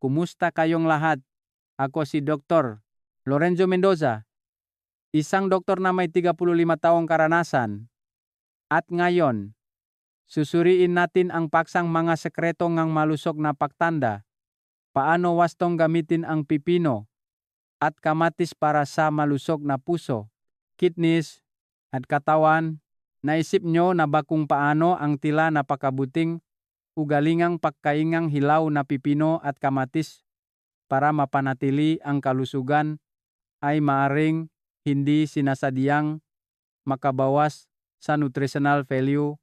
Kumusta kayong lahat? Ako si Dr. Lorenzo Mendoza, isang doktor na may 35 taong karanasan. At ngayon, susuriin natin ang paksang mga sekreto ngang malusog na pagtanda. Paano wastong gamitin ang pipino at kamatis para sa malusog na puso, kidneys, at katawan. Naisip nyo na ba kung paano ang tila napakabuting ugalingang pagkaingang hilaw na pipino at kamatis para mapanatili ang kalusugan ay maaring hindi sinasadyang makabawas sa nutritional value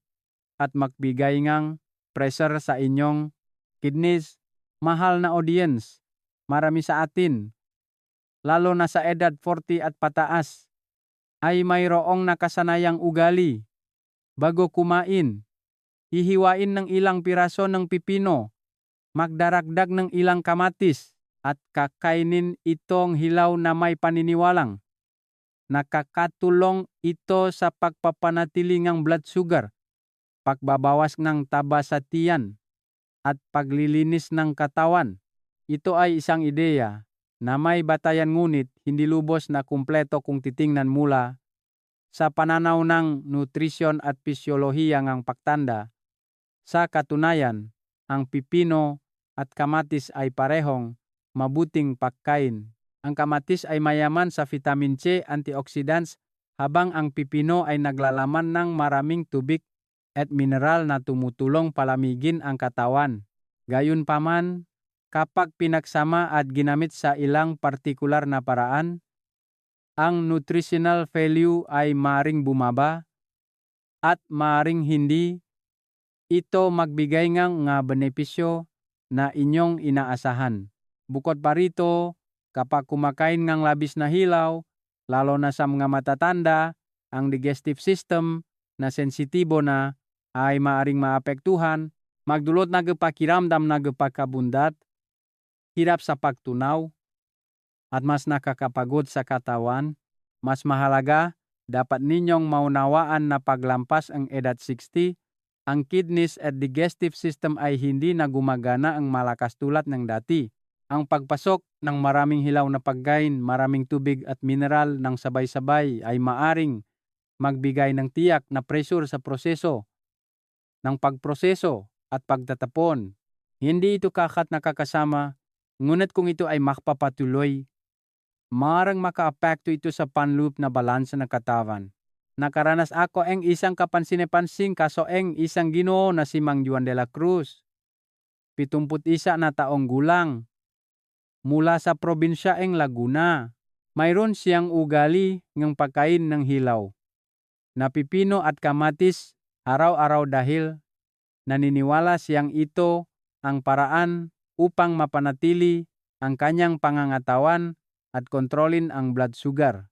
at magbigay ngang pressure sa inyong kidneys? Mahal na audience, marami sa atin, lalo na sa edad 40 at pataas, ay mayroong nakasanayang ugali. Bago kumain, hihiwain ng ilang piraso ng pipino, magdaragdag ng ilang kamatis, at kakainin itong hilaw na may paniniwalang nakakatulong ito sa pagpapanatili ng blood sugar, pagbabawas ng taba sa tiyan, at paglilinis ng katawan. Ito ay isang ideya na may batayan ngunit hindi lubos na kumpleto kung titingnan mula sa pananaw ng nutrisyon at pisyolohiya ng pagtanda. Sa katunayan, ang pipino at kamatis ay parehong mabuting pagkain. Ang kamatis ay mayaman sa vitamin C, antioxidants, habang ang pipino ay naglalaman ng maraming tubig at mineral na tumutulong palamigin ang katawan. Gayunpaman, kapag pinagsama at ginamit sa ilang partikular na paraan, ang nutritional value ay maaring bumaba at maaring hindi ito magbigay ng benepisyo na inyong inaasahan. Bukod pa rito, kapag kumakain ng labis na hilaw, lalo na sa mga matatanda, ang digestive system na sensitibo na ay maaring maapektuhan, magdulot na pakiramdam na pagkabundat, hirap sa pagtunaw, at mas nakakapagod sa katawan. Mas mahalaga, dapat ninyong maunawaan na paglampas ang edad 60, ang kidneys at digestive system ay hindi na gumagana ang malakas tulad ng dati. Ang pagpasok ng maraming hilaw na pagkain, maraming tubig at mineral ng sabay-sabay ay maaring magbigay ng tiyak na pressure sa proseso ng pagproseso at pagtatapon. Hindi ito kakat nakakasama, ngunit kung ito ay makapapatuloy, marang makaapekto ito sa panloop na balansa ng katawan. Nakaranas ako ang isang kapansin-pansin kaso ang isang Ginoo na si Mang Juan de la Cruz, 71 na taong gulang, mula sa probinsya ng Laguna. Mayroon siyang ugali ng pagkain ng hilaw na pipino at kamatis araw-araw dahil naniniwala siyang ito ang paraan upang mapanatili ang kanyang pangangatawan at kontrolin ang blood sugar.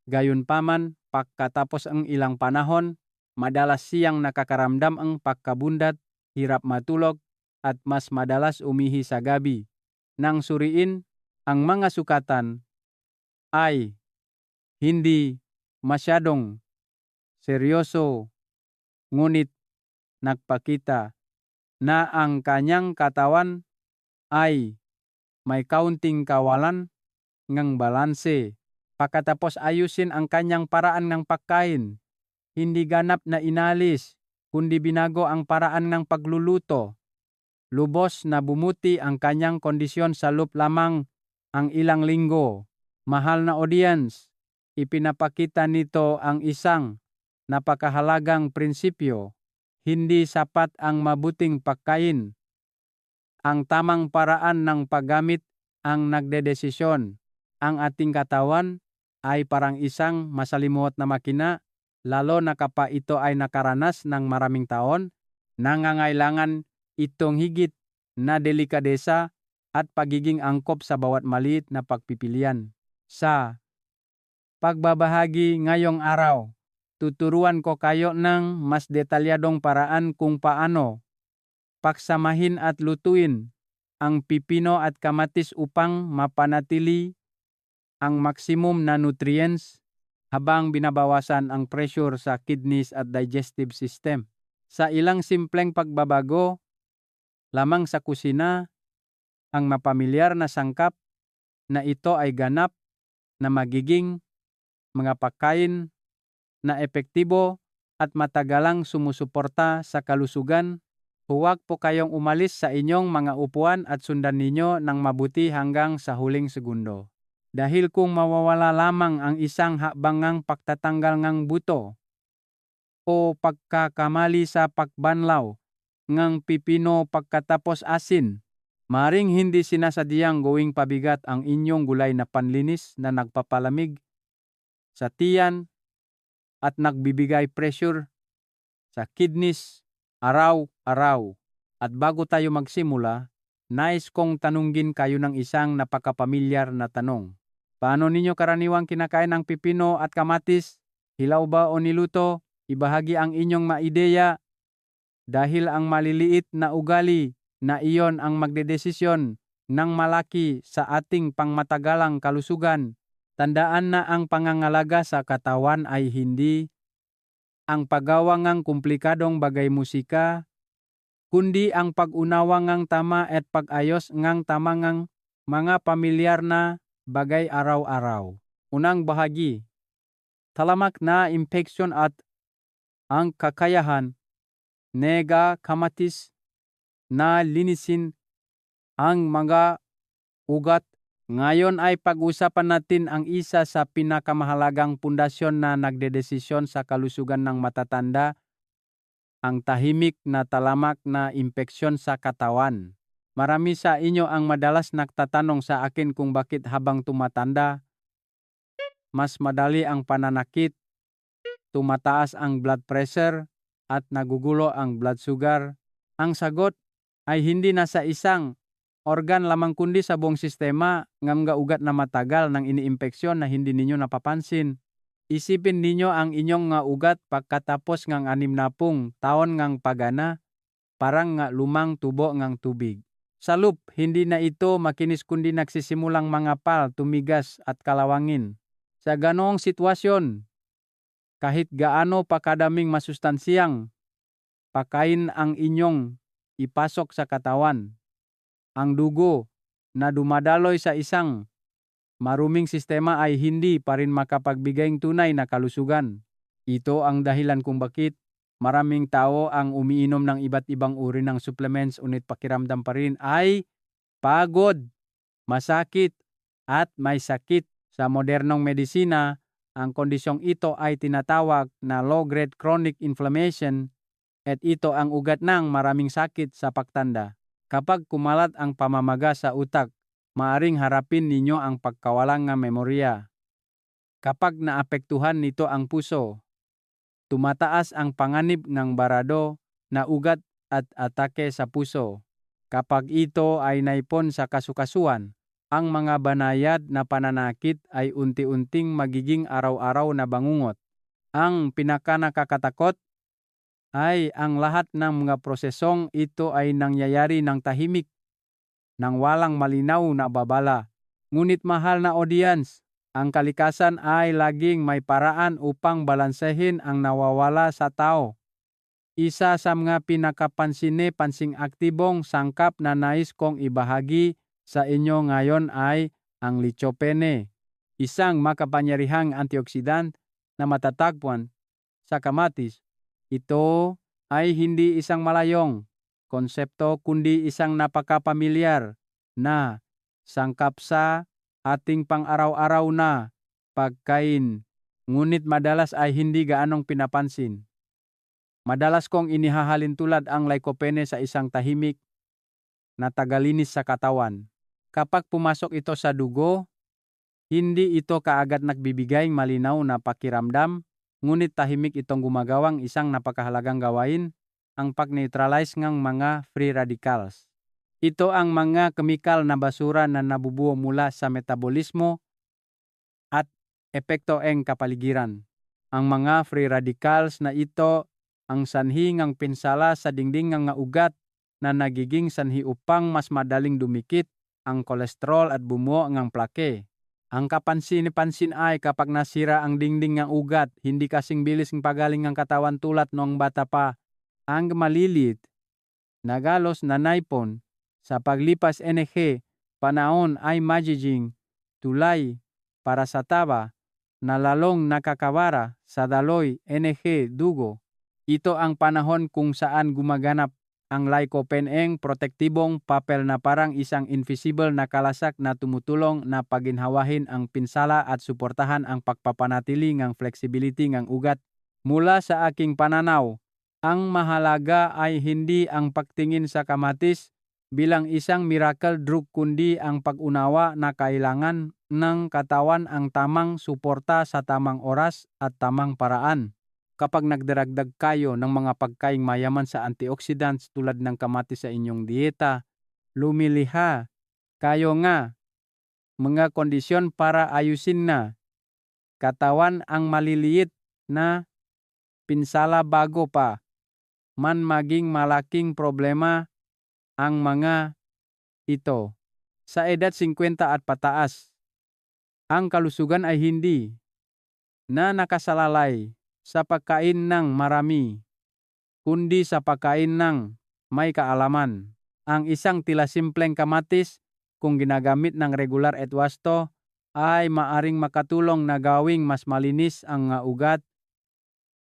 Gayunpaman, pagkatapos ang ilang panahon, madalas siyang nakakaramdam ang pagkabundat, hirap matulog, at mas madalas umihi sa gabi. Nang suriin ang mga sukatan ay hindi masyadong seryoso, ngunit nagpakita na ang kanyang katawan ay may kaunting kawalan ng balanse. Pagkatapos ayusin ang kanyang paraan ng pagkain, hindi ganap na inalis, kundi binago ang paraan ng pagluluto. Lubos na bumuti ang kanyang kondisyon sa loob lamang ang ilang linggo. Mahal na audience, ipinapakita nito ang isang napakahalagang prinsipyo. Hindi sapat ang mabuting pagkain. Ang tamang paraan ng paggamit ang nagdedesisyon. Ang ating katawan ay parang isang masalimuot na makina, lalo na kapag ito ay nakaranas ng maraming taon. Nangangailangan itong higit na delikadesa at pagiging angkop sa bawat maliit na pagpipilian. Sa pagbabahagi ngayong araw, tuturuan ko kayo ng mas detalyadong paraan kung paano paksamahin at lutuin ang pipino at kamatis upang mapanatili ang maximum na nutrients habang binabawasan ang pressure sa kidneys at digestive system. Sa ilang simpleng pagbabago lamang sa kusina, ang mapamilyar na sangkap na ito ay ganap na magiging mga pagkain na epektibo at matagalang sumusuporta sa kalusugan. Huwag po kayong umalis sa inyong mga upuan at sundan ninyo ng mabuti hanggang sa huling segundo. Dahil kung mawawala lamang ang isang hakbangang pagtatanggal ng buto o pagkakamali sa pagbanlaw ng pipino pagkatapos asin, maring hindi sinasadyang gawing pabigat ang inyong gulay na panlinis na nagpapalamig sa tiyan at nagbibigay pressure sa kidneys araw-araw. At bago tayo magsimula, nais kong tanungin kayo ng isang napakapamilyar na tanong. Paano ninyo karaniwang kinakain ang pipino at kamatis? Hilaw ba o niluto? Ibahagi ang inyong maideya dahil ang maliliit na ugali na iyon ang magdedesisyon ng malaki sa ating pangmatagalang kalusugan. Tandaan na ang pangangalaga sa katawan ay hindi ang paggawa ng komplikadong bagay musika, kundi ang pag-unawa ng tama at pag-ayos ng tama ng mga pamilyar na bagay araw-araw. Unang bahagi, talamak na infeksyon at ang kakayahan nega kamatis na linisin ang mga ugat. Ngayon ay pag-usapan natin ang isa sa pinakamahalagang pundasyon na nagdedesisyon sa kalusugan ng matatanda, ang tahimik na talamak na impeksyon sa katawan. Marami sa inyo ang madalas nagtatanong sa akin kung bakit habang tumatanda, mas madali ang pananakit, tumataas ang blood pressure, at nagugulo ang blood sugar. Ang sagot ay hindi nasa isang organ lamang kundi sa buong sistema ng ugat na matagal ng iniimpeksyon na hindi ninyo napapansin. Isipin ninyo ang inyong nga ugat pagkatapos ng 60 taon ng pagana, parang nga lumang tubo ng tubig. Sa loop, hindi na ito makinis kundi nagsisimulang mga pal, tumigas at kalawangin. Sa ganoong sitwasyon, kahit gaano pa kadaming masustansyang pakain ang inyong ipasok sa katawan, ang dugo na dumadaloy sa isang maruming sistema ay hindi pa rin makapagbigay ng tunay na kalusugan. Ito ang dahilan kung bakit maraming tao ang umiinom ng iba't ibang uri ng supplements ngunit pakiramdam pa rin ay pagod, masakit at may sakit. Sa modernong medisina, ang kondisyong ito ay tinatawag na low-grade chronic inflammation at ito ang ugat ng maraming sakit sa pagtanda. Kapag kumalat ang pamamaga sa utak, maaring harapin ninyo ang pagkawalan ng memorya. Kapag naapektuhan nito ang puso, tumataas ang panganib ng barado na ugat at atake sa puso. Kapag ito ay naipon sa kasukasuan, ang mga banayad na pananakit ay unti-unting magiging araw-araw na bangungot. Ang pinakanakakatakot ay ang lahat ng mga prosesong ito ay nangyayari ng tahimik, nang walang malinaw na babala. Ngunit mahal na audience, ang kalikasan ay laging may paraan upang balansehin ang nawawala sa tao. Isa sa mga pinakapansine-pansing aktibong sangkap na nais kong ibahagi sa inyo ngayon ay ang lycopene, isang makapangyarihang antioxidant na matatagpuan sa kamatis. Ito ay hindi isang malayong konsepto kundi isang napakapamilyar na sangkap sa ating pang-araw-araw na pagkain, ngunit madalas ay hindi gaanong pinapansin. Madalas kong inihahalin tulad ang lycopene sa isang tahimik na tagalinis sa katawan. Kapag pumasok ito sa dugo, hindi ito kaagad nagbibigay malinaw na pakiramdam, ngunit tahimik itong gumagawang isang napakahalagang gawain, ang pag-neutralize ng mga free radicals. Ito ang mga kemikal na basura na nabubuo mula sa metabolismo at epekto ng kapaligiran. Ang mga free radicals na ito ang sanhi ng pinsala sa dingding ng ugat na nagiging sanhi upang mas madaling dumikit ang kolesterol at bumuo ng plake. Ang kapansin-pansin ay kapag nasira ang dingding ng ugat, hindi kasing bilis ng pagaling ng katawan tulad noong bata pa. Ang malilit na galos na naipon sa paglipas enerhe panahon ay magiging tulay para sa taba na lalong nakakawara sa daloy NG dugo. Ito ang panahon kung saan gumaganap ang lycopene protektibong papel na parang isang invisible na kalasak na tumutulong na paginhawahin ang pinsala at suportahan ang pagpapanatili ng flexibility ng ugat. Mula sa aking pananaw, ang mahalaga ay hindi ang pagtingin sa kamatis bilang isang miracle drug kundi ang pag-unawa na kailangan ng katawan ang tamang suporta sa tamang oras at tamang paraan. Kapag nagdaragdag kayo ng mga pagkaing mayaman sa antioxidants tulad ng kamatis sa inyong dieta, lumiliha kayo nga mga kondisyon para ayusin na katawan ang maliliit na pinsala bago pa man maging malaking problema ang mga ito. Sa edad 50 at pataas, ang kalusugan ay hindi na nakasalalay sa pagkain ng marami, kundi sa pagkain ng may kaalaman. Ang isang tila simpleng kamatis, kung ginagamit ng regular at wasto, ay maaring makatulong na gawing mas malinis ang ugat,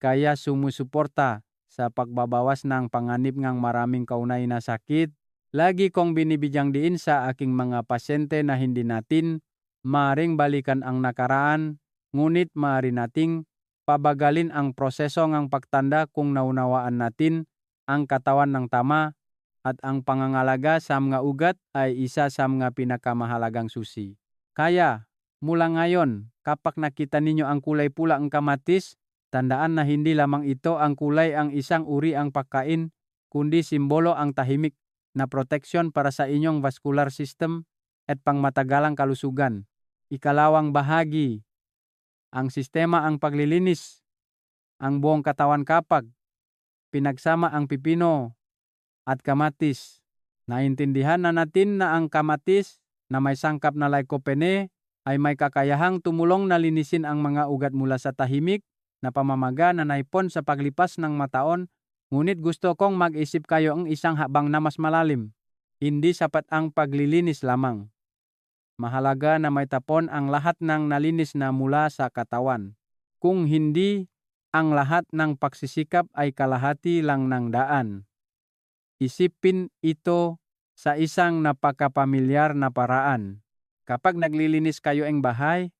kaya sumusuporta sa pagbabawas ng panganib ng maraming kaunay na sakit. Lagi kong binibigyang diin sa aking mga pasyente na hindi natin maaring balikan ang nakaraan, ngunit maaari nating pabagalin ang proseso ng pagtanda kung naunawaan natin ang katawan ng tama at ang pangangalaga sa mga ugat ay isa sa mga pinakamahalagang susi. Kaya, mula ngayon, kapag nakita ninyo ang kulay pula ang kamatis, tandaan na hindi lamang ito ang kulay ang isang uri ang pagkain, kundi simbolo ang tahimik na proteksyon para sa inyong vascular system at pangmatagalang kalusugan. Ikalawang bahagi, ang sistema ang paglilinis ang buong katawan kapag pinagsama ang pipino at kamatis. Naintindihan na natin na ang kamatis na may sangkap na lycopene ay may kakayahang tumulong na linisin ang mga ugat mula sa tahimik na pamamaga na naipon sa paglipas ng mataon. Ngunit gusto kong mag-isip kayo ang isang habang na mas malalim. Hindi sapat ang paglilinis lamang. Mahalaga na may tapon ang lahat ng nalinis na mula sa katawan. Kung hindi, ang lahat ng pagsisikap ay kalahati lang ng daan. Isipin ito sa isang napakapamilyar na paraan. Kapag naglilinis kayo ng bahay,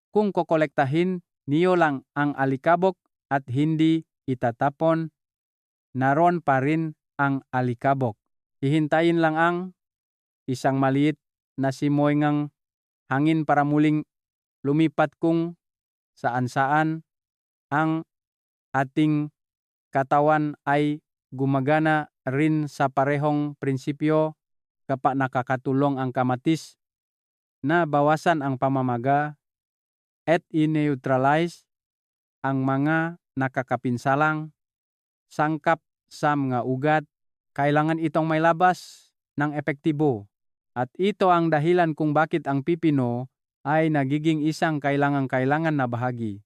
kung kokolektahin niyo lang ang alikabok at hindi itatapon, naroon pa rin ang alikabok. Hihintayin lang ang isang maliit na simoy ng hangin para muling lumipat kung saan-saan. Ang ating katawan ay gumagana rin sa parehong prinsipyo kapag nakakatulong ang kamatis na bawasan ang pamamaga at i-neutralize ang mga nakakapinsalang sangkap sa mga ugat. Kailangan itong may labas ng epektibo. At ito ang dahilan kung bakit ang pipino ay nagiging isang kailangan na bahagi.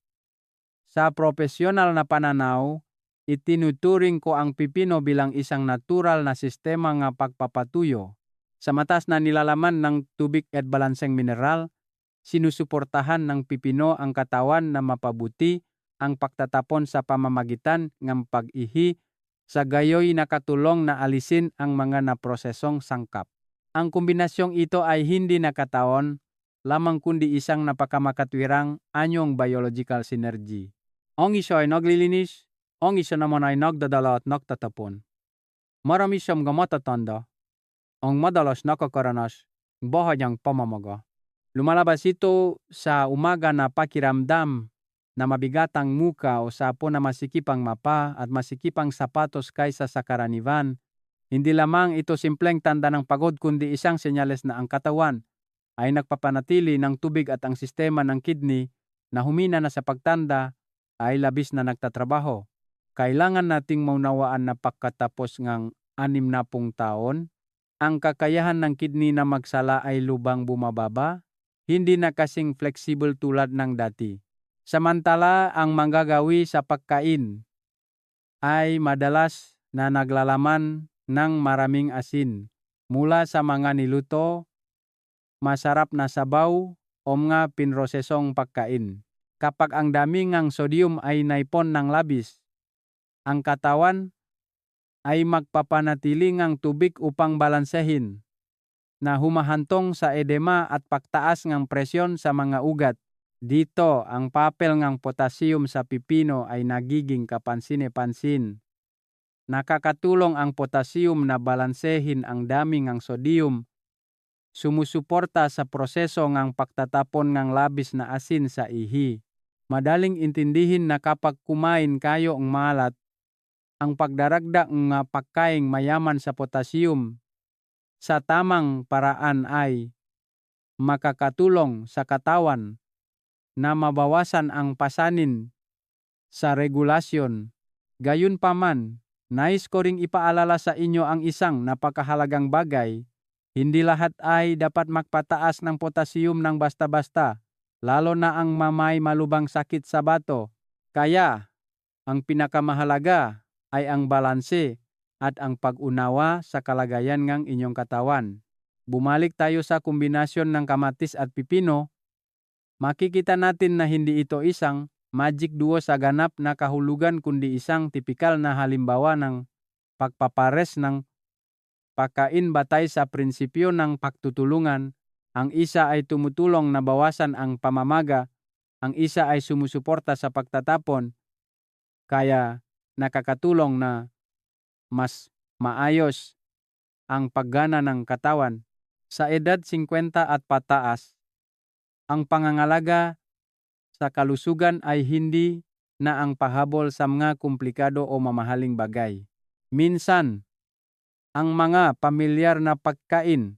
Sa profesional na pananaw, itinuturing ko ang pipino bilang isang natural na sistema ng pagpapatuyo. Sa matas na nilalaman ng tubig at balanseng mineral, sinusuportahan ng pipino ang katawan na mapabuti ang pagtatapon sa pamamagitan ng pag-ihi, sa gayoy nakatulong na alisin ang mga naprosesong sangkap. Ang kombinasyong ito ay hindi nakataon lamang kundi isang napakamakatwirang anyong biological synergy. Ang isa ay naglilinis, ang isa naman ay nagdadala at nagtatapon. Marami siyang matatanda, ang madalas nakakaranas ng bahayang pamamaga. Lumalabas ito sa umaga na pakiramdam na mabigatang muka o sapo na masikipang mapa at masikipang sapatos kaysa sa karaniwan. Hindi lamang ito simpleng tanda ng pagod kundi isang senyales na ang katawan ay nagpapanatili ng tubig at ang sistema ng kidney na humina na sa pagtanda ay labis na nagtatrabaho. Kailangan nating maunawaan na pagkatapos ng 60 taon, ang kakayahan ng kidney na magsala ay lubang bumababa, hindi na kasing flexible tulad ng dati. Samantala, ang manggagawi sa pagkain ay madalas na naglalaman ng maraming asin mula sa mga niluto masarap na sabaw o mga pinrosesong pagkain. Kapag ang dami ng sodium ay naipon ng labis, ang katawan ay magpapanatili ng tubig upang balansehin na humahantong sa edema at pagtaas ng presyon sa mga ugat. Dito, ang papel ng potassium sa pipino ay nagiging kapansin-pansin. Nakakatulong ang potassium na balansehin ang dami ng sodium. Sumusuporta sa proseso ng pagtatapon ng labis na asin sa ihi. Madaling intindihin na kapag kumain kayo ng malat, ang pagdaragdag ng pagkaing mayaman sa potassium sa tamang paraan ay makakatulong sa katawan na mabawasan ang pasanin sa regulasyon. Gayunpaman, nais ko ring ipaalala sa inyo ang isang napakahalagang bagay. Hindi lahat ay dapat magpataas ng potassium ng basta-basta, lalo na ang may malubhang sakit sa bato. Kaya, ang pinakamahalaga ay ang balanse at ang pag-unawa sa kalagayan ng inyong katawan. Bumalik tayo sa kombinasyon ng kamatis at pipino. Makikita natin na hindi ito isang magic duo sa ganap na kahulugan kundi isang tipikal na halimbawa ng pagpapares ng pagkain batay sa prinsipyo ng pagtutulungan. Ang isa ay tumutulong na bawasan ang pamamaga, ang isa ay sumusuporta sa pagtatapon, kaya nakakatulong na mas maayos ang paggana ng katawan. Sa edad 50 at pataas, ang pangangalaga sa kalusugan ay hindi na ang pahabol sa mga komplikado o mamahaling bagay. Minsan, ang mga pamilyar na pagkain,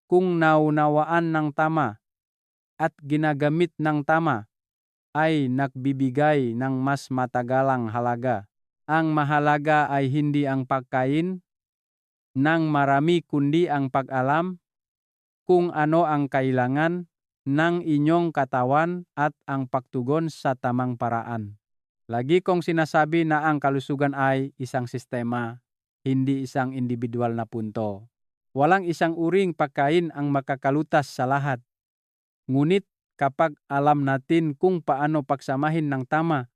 kung naunawaan ng tama at ginagamit ng tama, ay nagbibigay ng mas matagalang halaga. Ang mahalaga ay hindi ang pagkain ng marami kundi ang pag-alam kung ano ang kailangan ng inyong katawan at ang pagtugon sa tamang paraan. Lagi kong sinasabi na ang kalusugan ay isang sistema, hindi isang individual na punto. Walang isang uring pagkain ang makakalutas sa lahat. Ngunit kapag alam natin kung paano pagsamahin ng tama,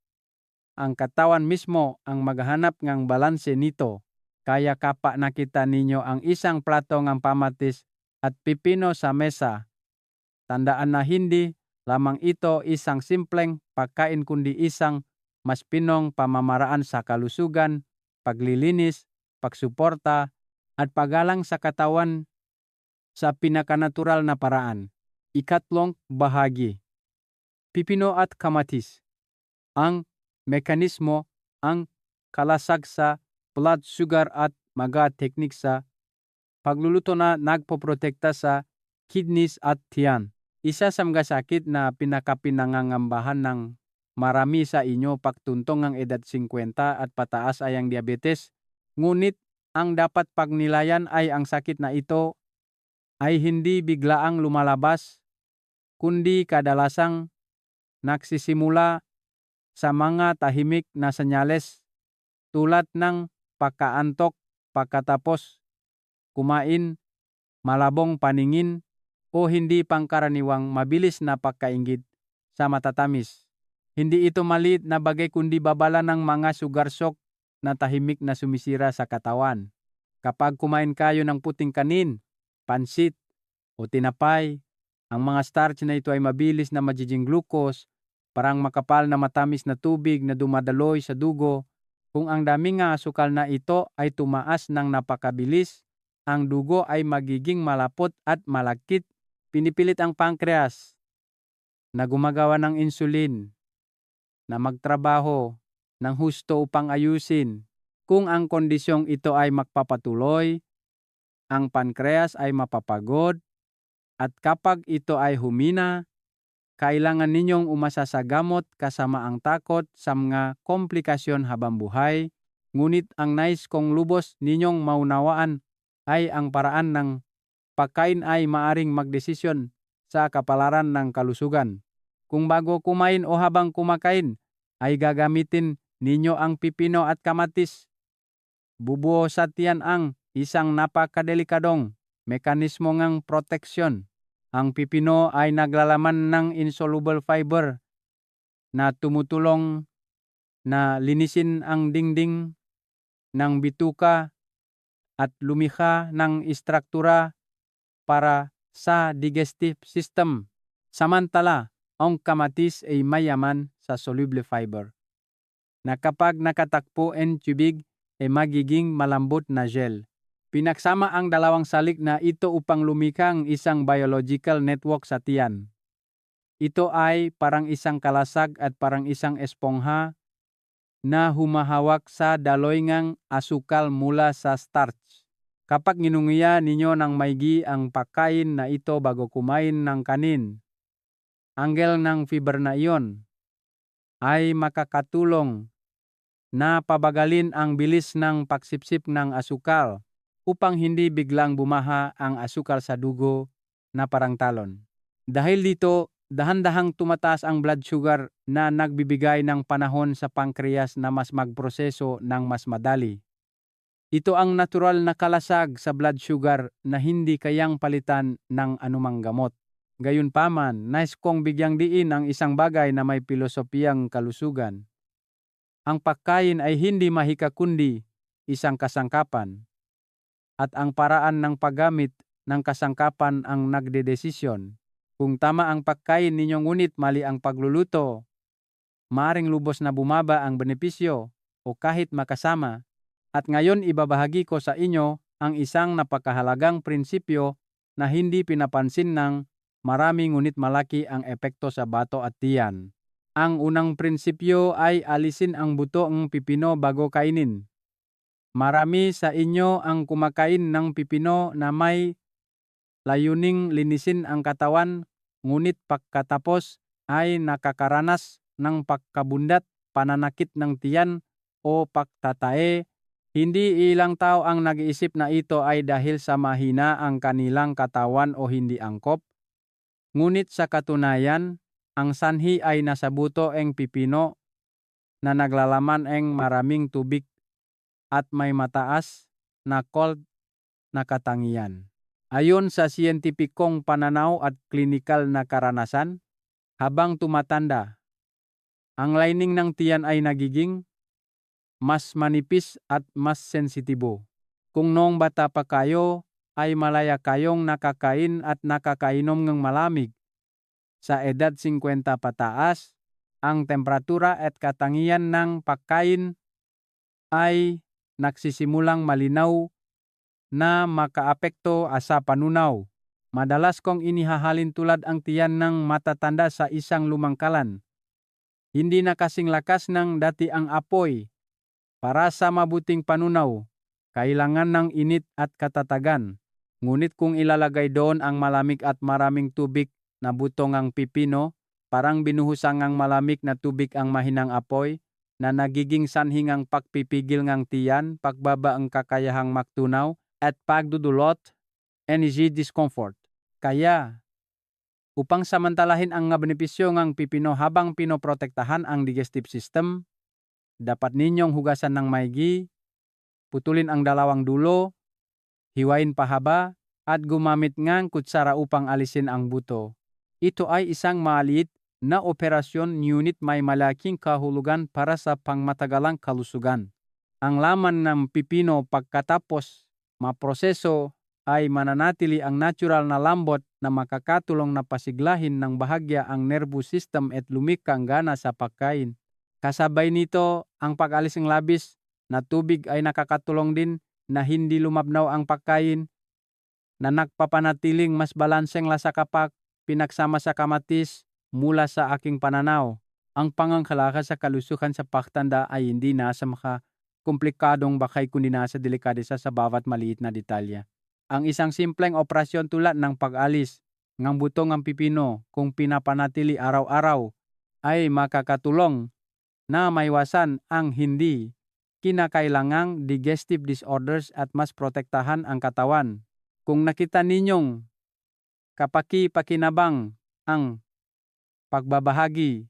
ang katawan mismo ang maghahanap ng balanse nito. Kaya kapag nakita ninyo ang isang plato ng pamatis at pipino sa mesa, tandaan na hindi lamang ito isang simpleng pagkain kundi isang mas pinong pamamaraan sa kalusugan, paglilinis, pagsuporta, at paggalang sa katawan sa pinakanatural na paraan. Ikatlong bahagi. Pipino at kamatis. Ang mekanismo, ang kalasag sa blood sugar at mga teknik sa pagluluto na nagpoprotekta sa kidneys at tiyan. Isa sa mga sakit na pinakapinangangambahan ng marami sa inyo pagtuntong ng edad 50 at pataas ay ang diabetes. Ngunit ang dapat pagnilayan ay ang sakit na ito ay hindi biglaang lumalabas, kundi kadalasang nagsisimula sa mga tahimik na senyales tulad ng pagkaantok pagkatapos kumain, malabong paningin, o hindi pangkaraniwang mabilis na pagkaingit sa matatamis. Hindi ito maliit na bagay kundi babala ng mga sugar shock na tahimik na sumisira sa katawan. Kapag kumain kayo ng puting kanin, pansit, o tinapay, ang mga starch na ito ay mabilis na magiging glucose, parang makapal na matamis na tubig na dumadaloy sa dugo. Kung ang daming asukal na ito ay tumaas ng napakabilis, ang dugo ay magiging malapot at malakit. Pinipilit ang pancreas na gumagawa ng insulin na magtrabaho ng husto upang ayusin. Kung ang kondisyong ito ay magpapatuloy, ang pancreas ay mapapagod, at kapag ito ay humina, kailangan ninyong umasa sa gamot kasama ang takot sa mga komplikasyon habang buhay. Ngunit ang nais kong lubos ninyong maunawaan ay ang paraan ng pagkain ay maaring magdesisyon sa kapalaran ng kalusugan. Kung bago kumain o habang kumakain ay gagamitin ninyo ang pipino at kamatis, bubuo sa tiyan ang isang napakadelikadong mekanismo ng proteksyon. Ang pipino ay naglalaman ng insoluble fiber na tumutulong na linisin ang dingding ng bituka at lumikha ng istruktura para sa digestive system. Samantala, ang kamatis ay mayaman sa soluble fiber na kapag nakatakpo ang tubig ay magiging malambot na gel. Pinagsama ang dalawang salik na ito upang lumikha ang isang biological network sa tiyan. Ito ay parang isang kalasag at parang isang espongha na humahawak sa daloy ngang asukal mula sa starch. Kapag ginunguya ninyo ng maigi ang pagkain na ito bago kumain ng kanin, anggel ng fiber na iyon ay makakatulong na pabagalin ang bilis ng pagsipsip ng asukal upang hindi biglang bumaha ang asukal sa dugo na parang talon. Dahil dito, dahan-dahang tumataas ang blood sugar na nagbibigay ng panahon sa pancreas na mas magproseso ng mas madali. Ito ang natural na kalasag sa blood sugar na hindi kayang palitan ng anumang gamot. Gayunpaman, nais kong bigyang diin ang isang bagay na may pilosopiyang kalusugan. Ang pagkain ay hindi mahika kundi isang kasangkapan. At ang paraan ng paggamit ng kasangkapan ang nagdedesisyon. Kung tama ang pagkain ninyo ngunit mali ang pagluluto, maaring lubos na bumaba ang benepisyo o kahit makasama. At ngayon ibabahagi ko sa inyo ang isang napakahalagang prinsipyo na hindi pinapansin ng marami ngunit malaki ang epekto sa bato at tiyan. Ang unang prinsipyo ay alisin ang buto ng pipino bago kainin. Marami sa inyo ang kumakain ng pipino na may layuning linisin ang katawan, ngunit pagkatapos ay nakakaranas ng pagkabundat, pananakit ng tiyan o pagtatae. Hindi ilang tao ang nag-iisip na ito ay dahil sa mahina ang kanilang katawan o hindi angkop. Ngunit sa katunayan, ang sanhi ay nasa buto ng pipino na naglalaman ng maraming tubig at may mataas na cold na katangian. Ayon sa siyentipikong pananaw at klinikal na karanasan, habang tumatanda, ang lining ng tiyan ay nagiging mas manipis at mas sensitibo. Kung noong bata pa kayo, ay malaya kayong nakakain at nakakainom ng malamig. Sa edad 50 pataas, ang temperatura at katangian ng pagkain ay nagsisimulang malinaw na makaapekto sa panunaw. Madalas kong inihahalin tulad ang tiyan ng matatanda sa isang lumangkalan. Hindi na kasing lakas ng dati ang apoy. Para sa mabuting panunaw, kailangan ng init at katatagan. Ngunit kung ilalagay doon ang malamig at maraming tubig na butong ang pipino, parang binuhusang ang malamig na tubig ang mahinang apoy na nagiging sanhingang pagpipigil ng tiyan, pagbaba ang kakayahang maktunaw, at pagdudulot, energy discomfort. Kaya, upang samantalahin ang benepisyo ng pipino habang pinoprotektahan ang digestive system, dapat ninyong hugasan ng maigi, putulin ang dalawang dulo, hiwain pahaba, at gumamit ng kutsara upang alisin ang buto. Ito ay isang maliit na operasyon ngunit may malaking kahulugan para sa pangmatagalang kalusugan. Ang laman ng pipino pagkatapos maproseso ay mananatili ang natural na lambot na makakatulong na pasiglahin ng bahagya ang nervous system at lumikha ang gana sa pagkain. Kasabay nito, ang pag-alis ng labis na tubig ay nakakatulong din na hindi lumabnaw ang pagkain, na nagpapanatiling mas balanseng lasa kapag pinagsama sa kamatis. Mula sa aking pananaw, ang pangangalaga sa kalusugan sa pagtanda ay hindi nasa komplikadong bakay kundi nasa delikadesa sa bawat maliit na detalye. Ang isang simpleng operasyon tulad ng pag-alis ng butong ng pipino kung pinapanatili araw-araw ay makakatulong na maiwasan ang hindi kinakailangang digestive disorders at mas protektahan ang katawan. Kung nakita ninyong kapaki-pakinabang ang pagbabahagi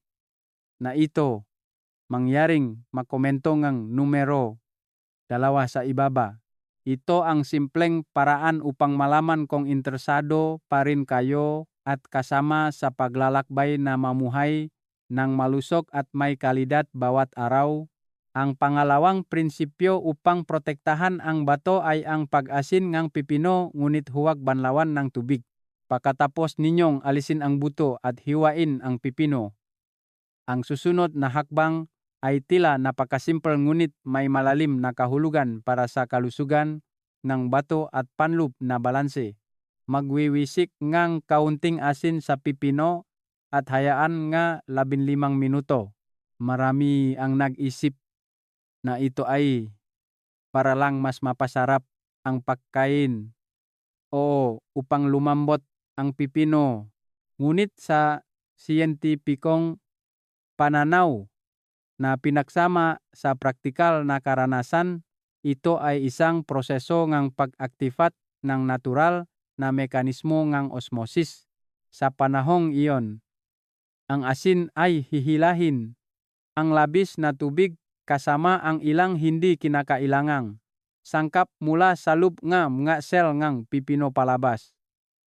na ito, mangyaring makomento ng numero 2 sa ibaba. Ito ang simpleng paraan upang malaman kung interesado pa rin kayo at kasama sa paglalakbay na mamuhay ng malusog at may kalidad bawat araw. Ang pangalawang prinsipyo upang protektahan ang bato ay ang pag-asin ng pipino ngunit huwag banlawan ng tubig. Pagkatapos ninyong alisin ang buto at hiwain ang pipino, ang susunod na hakbang ay tila napakasimple ngunit may malalim na kahulugan para sa kalusugan ng bato at panloob na balanse. Magwiwisik ngang kaunting asin sa pipino at hayaan nga 15 minuto. Marami ang nag-isip na ito ay para lang mas mapasarap ang pagkain o upang lumambot ang pipino. Ngunit sa siyentipikong pananaw na pinagsama sa praktikal na karanasan, ito ay isang proseso ng pag-aktifat ng natural na mekanismo ng osmosis. Sa panahong iyon, ang asin ay hihilahin ang labis na tubig kasama ang ilang hindi kinakailangang sangkap mula sa loob ng mga sel ng pipino palabas.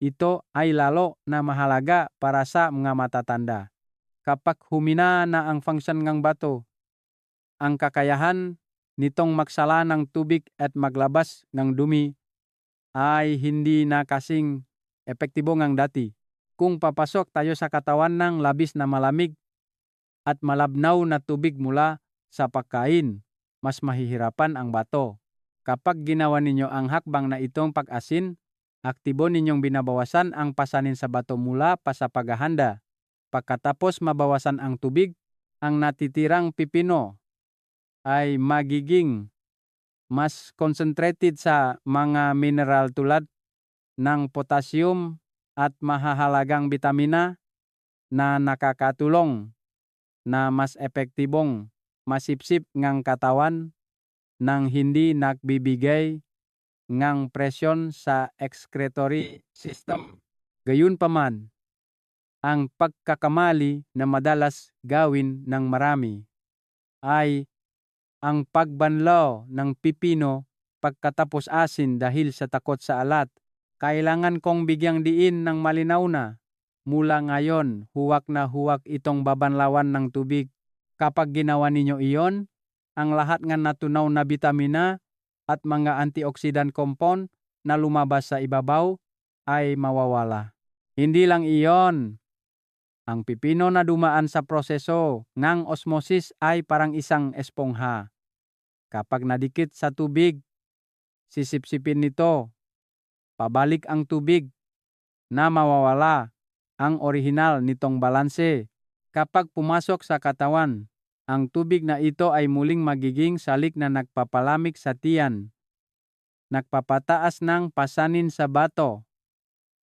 Ito ay lalo na mahalaga para sa mga matatanda. Kapag humina na ang function ng bato, ang kakayahan nitong magsala ng tubig at maglabas ng dumi ay hindi na kasing epektibo ng dati. Kung papasok tayo sa katawan ng labis na malamig at malabnaw na tubig mula sa pagkain, mas mahihirapan ang bato. Kapag ginawa ninyo ang hakbang na itong pag-asin, aktibo ninyong binabawasan ang pasanin sa bato mula pa sa paghahanda. Pagkatapos mabawasan ang tubig, ang natitirang pipino ay magiging mas concentrated sa mga mineral tulad ng potassium at mahahalagang bitamina na nakakatulong na mas epektibong masipsip ng katawan nang hindi nagbibigay ng presyon sa excretory system. Gayunpaman, ang pagkakamali na madalas gawin ng marami ay ang pagbanlaw ng pipino pagkatapos asin dahil sa takot sa alat. Kailangan kong bigyang diin ng malinaw na mula ngayon huwag na huwag itong babanlawan ng tubig. Kapag ginawa ninyo iyon, ang lahat ng natunaw na bitamina at mga antioxidant compound na lumabas sa ibabaw ay mawawala. Hindi lang iyon. Ang pipino na dumaan sa proseso ng osmosis ay parang isang espongha. Kapag nadikit sa tubig, sisipsipin nito. Pabalik ang tubig na mawawala ang orihinal nitong balanse. Kapag pumasok sa katawan, ang tubig na ito ay muling magiging salik na nagpapalamig sa tiyan, nagpapataas ng pasanin sa bato,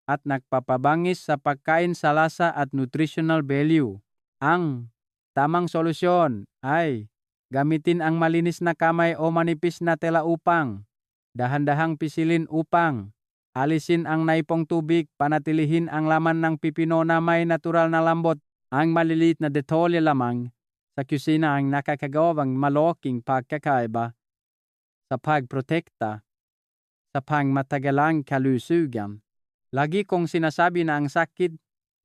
at nagpapabangis sa pagkain sa lasa at nutritional value. Ang tamang solusyon ay gamitin ang malinis na kamay o manipis na tela upang dahan-dahang pisilin upang alisin ang naipong tubig, panatilihin ang laman ng pipino na may natural na lambot. Ang maliliit na detalye lamang sa kusina ang nakakagawang malaking pagkakaiba sa pagprotekta sa pangmatagalang kalusugan. Lagi kong sinasabi na ang sakit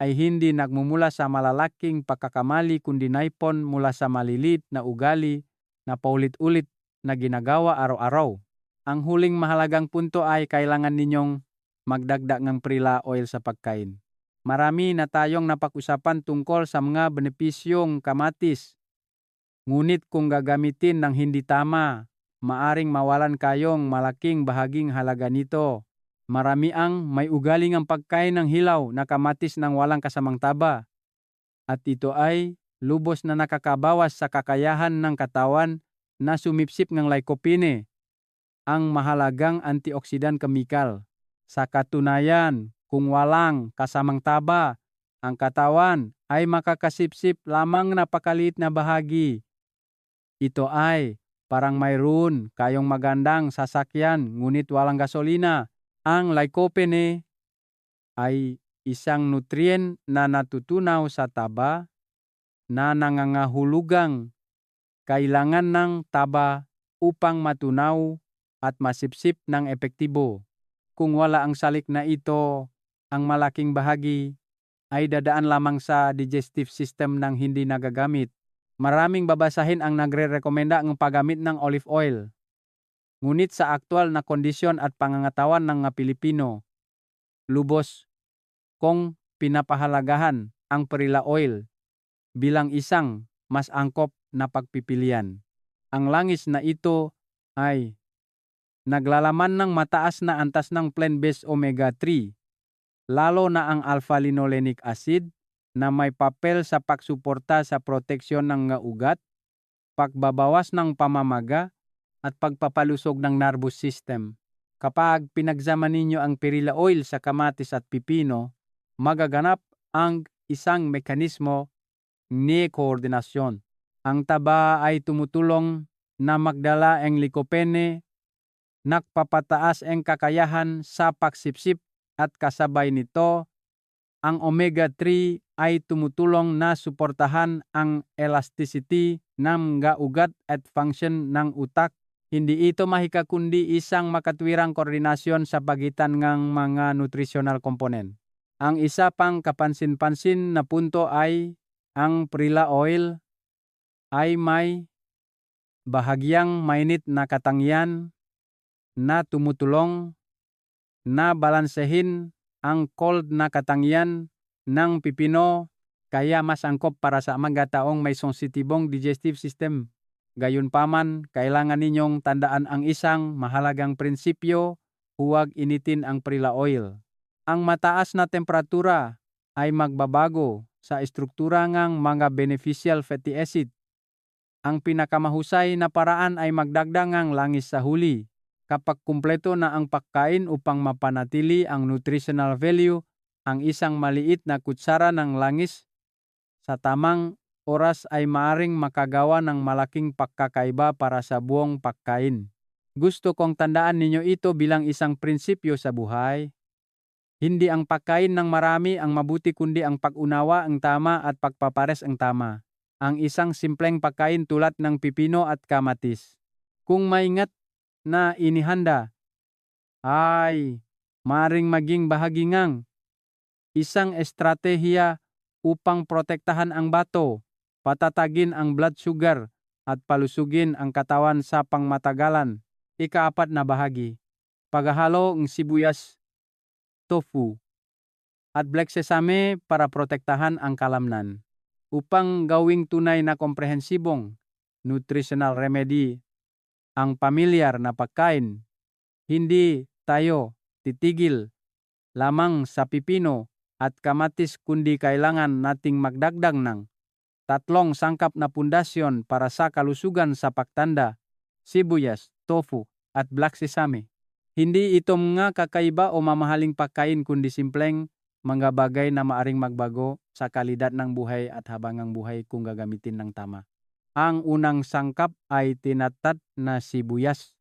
ay hindi nagmumula sa malalaking pagkakamali kundi naipon mula sa maliliit na ugali na paulit-ulit na ginagawa araw-araw. Ang huling mahalagang punto ay kailangan ninyong magdagdag ng prila oil sa pagkain. Marami na tayong napag-usapan tungkol sa mga benepisyong kamatis. Ngunit kung gagamitin ng hindi tama, maaring mawalan kayong malaking bahaging halaga nito. Marami ang may ugaling ang pagkain ng hilaw na kamatis ng walang kasamang taba. At ito ay lubos na nakakabawas sa kakayahan ng katawan na sumipsip ng lycopene, ang mahalagang antioxidant chemical. Sa katunayan, kung walang kasamang taba, ang katawan ay makakasipsip lamang napakaliit na bahagi. Ito ay parang mayroon kayong magandang sasakyan ngunit walang gasolina. Ang lycopene ay isang nutrient na natutunaw sa taba na nangangahulugang kailangan ng taba upang matunaw at masipsip ng epektibo. Kung wala ang salik na ito, ang malaking bahagi ay dadaan lamang sa digestive system ng hindi nagagamit. Maraming babasahin ang nagre-rekomenda ang paggamit ng olive oil. Ngunit sa aktual na kondisyon at pangangatawan ng mga Pilipino, lubos kong pinapahalagahan ang perilla oil bilang isang mas angkop na pagpipilian. Ang langis na ito ay naglalaman ng mataas na antas ng plant-based omega-3, lalo na ang alpha-linolenic acid na may papel sa pagsuporta sa proteksyon ng ugat, pagbabawas ng pamamaga, at pagpapalusog ng nervous system. Kapag pinagsama ninyo ang perilla oil sa kamatis at pipino, magaganap ang isang mekanismo ni koordinasyon. Ang taba ay tumutulong na magdala ang likopene, nagpapataas ang kakayahan sa pagsipsip at kasabay nito, ang omega-3 ay tumutulong na suportahan ang elasticity ng ugat at function ng utak. Hindi ito mahika kundi isang makatwirang koordinasyon sa pagitan ng mga nutritional component. Ang isa pang kapansin-pansin na punto ay ang perilla oil ay may bahagyang mainit na katangian na tumutulong na balansehin ang cold na katangian ng pipino, kaya mas angkop para sa mga taong may sensitibong digestive system. Gayunpaman, kailangan ninyong tandaan ang isang mahalagang prinsipyo: huwag initin ang perilla oil. Ang mataas na temperatura ay magbabago sa estruktura ng mga beneficial fatty acid. Ang pinakamahusay na paraan ay magdagdag ng langis sa huli. Kapag kumpleto na ang pagkain upang mapanatili ang nutritional value, ang isang maliit na kutsara ng langis sa tamang oras ay maaring makagawa ng malaking pagkakaiba para sa buong pagkain. Gusto kong tandaan ninyo ito bilang isang prinsipyo sa buhay. Hindi ang pagkain ng marami ang mabuti kundi ang pag-unawa ang tama at pagpapares ang tama. Ang isang simpleng pagkain tulad ng pipino at kamatis, kung maingat na inihanda, ay maaring maging bahagi ng isang estratehiya upang protektahan ang bato, patatagin ang blood sugar, at palusugin ang katawan sa pangmatagalan. Ika-4 na bahagi, paghahalo ng sibuyas, tofu, at black sesame para protektahan ang kalamnan. Upang gawing tunay na komprehensibong nutritional remedy ang pamilyar na pagkain, hindi tayo titigil lamang sa pipino at kamatis kundi kailangan nating magdagdag ng 3 sangkap na pundasyon para sa kalusugan sa pagtanda: sibuyas, tofu, at black sesame. Hindi ito mga kakaiba o mamahaling pagkain kundi simpleng mga bagay na maaring magbago sa kalidad ng buhay at habangang buhay kung gagamitin ng tama. Ang unang sangkap ay tinatad na sibuyas.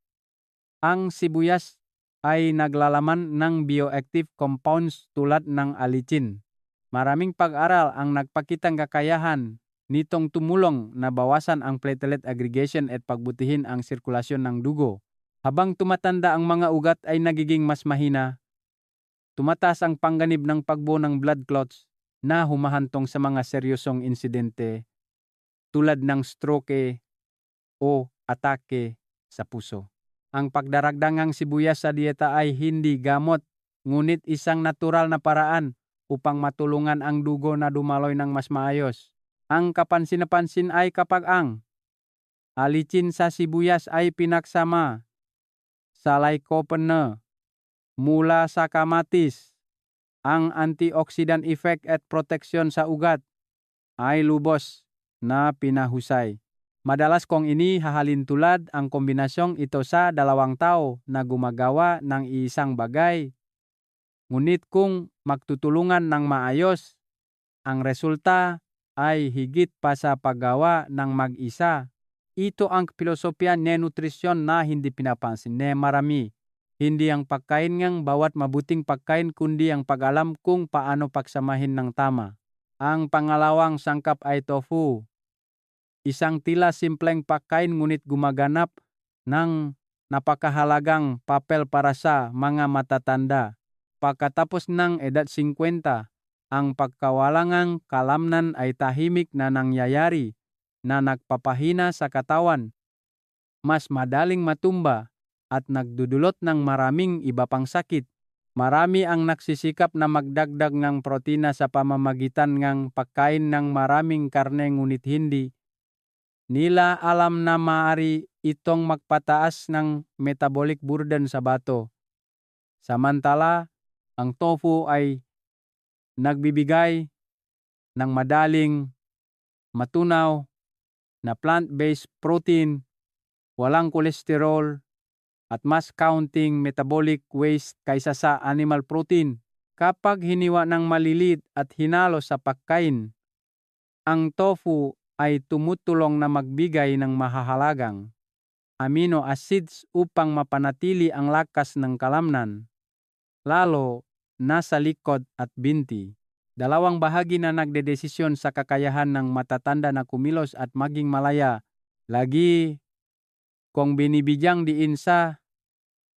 Ang sibuyas ay naglalaman ng bioactive compounds tulad ng allicin. Maraming pag-aral ang nagpakitang kakayahan nitong tumulong na bawasan ang platelet aggregation at pagbutihin ang sirkulasyon ng dugo. Habang tumatanda ang mga ugat ay nagiging mas mahina, tumataas ang pangganib ng pagbuo ng blood clots na humahantong sa mga seryosong insidente tulad ng stroke o atake sa puso. Ang pagdaragdangang sibuyas sa dieta ay hindi gamot, ngunit isang natural na paraan upang matulungan ang dugo na dumaloy ng mas maayos. Ang kapansin-pansin ay kapag ang allicin sa sibuyas ay pinagsama sa lycopene mula sa kamatis, ang antioxidant effect at proteksyon sa ugat ay lubos na pinahusay. Madalas kong inihahalin tulad ang kombinasyong ito sa 2 tao na gumagawa ng isang bagay. Ngunit kung magtutulungan ng maayos, ang resulta ay higit pa sa paggawa ng mag-isa. Ito ang filosofiya ng nutrisyon na hindi pinapansin ng marami. Hindi ang pagkain ng bawat mabuting pagkain kundi ang pag-alam kung paano pagsamahin ng tama. Ang pangalawang sangkap ay tofu. Isang tila simpleng pagkain ngunit gumaganap ng napakahalagang papel para sa mga matatanda. Pagkatapos ng edad 50, ang pagkawalangang kalamnan ay tahimik na nangyayari na nagpapahina sa katawan, mas madaling matumba, at nagdudulot ng maraming iba pang sakit. Marami ang nagsisikap na magdagdag ng protina sa pamamagitan ng pagkain ng maraming karne ngunit hindi nila alam na maaari itong magpataas ng metabolic burden sa bato. Samantala, ang tofu ay nagbibigay ng madaling, matunaw na plant-based protein, walang kolesterol, at mas counting metabolic waste kaysa sa animal protein. Kapag hiniwa ng maliliit at hinalo sa pagkain, ang tofu ay tumutulong na magbigay ng mahahalagang amino acids upang mapanatili ang lakas ng kalamnan, lalo na sa likod at binti. Dalawang bahagi na nagdedesisyon sa kakayahan ng matatanda na kumilos at maging malaya. Lagi kong binibigyang diin sa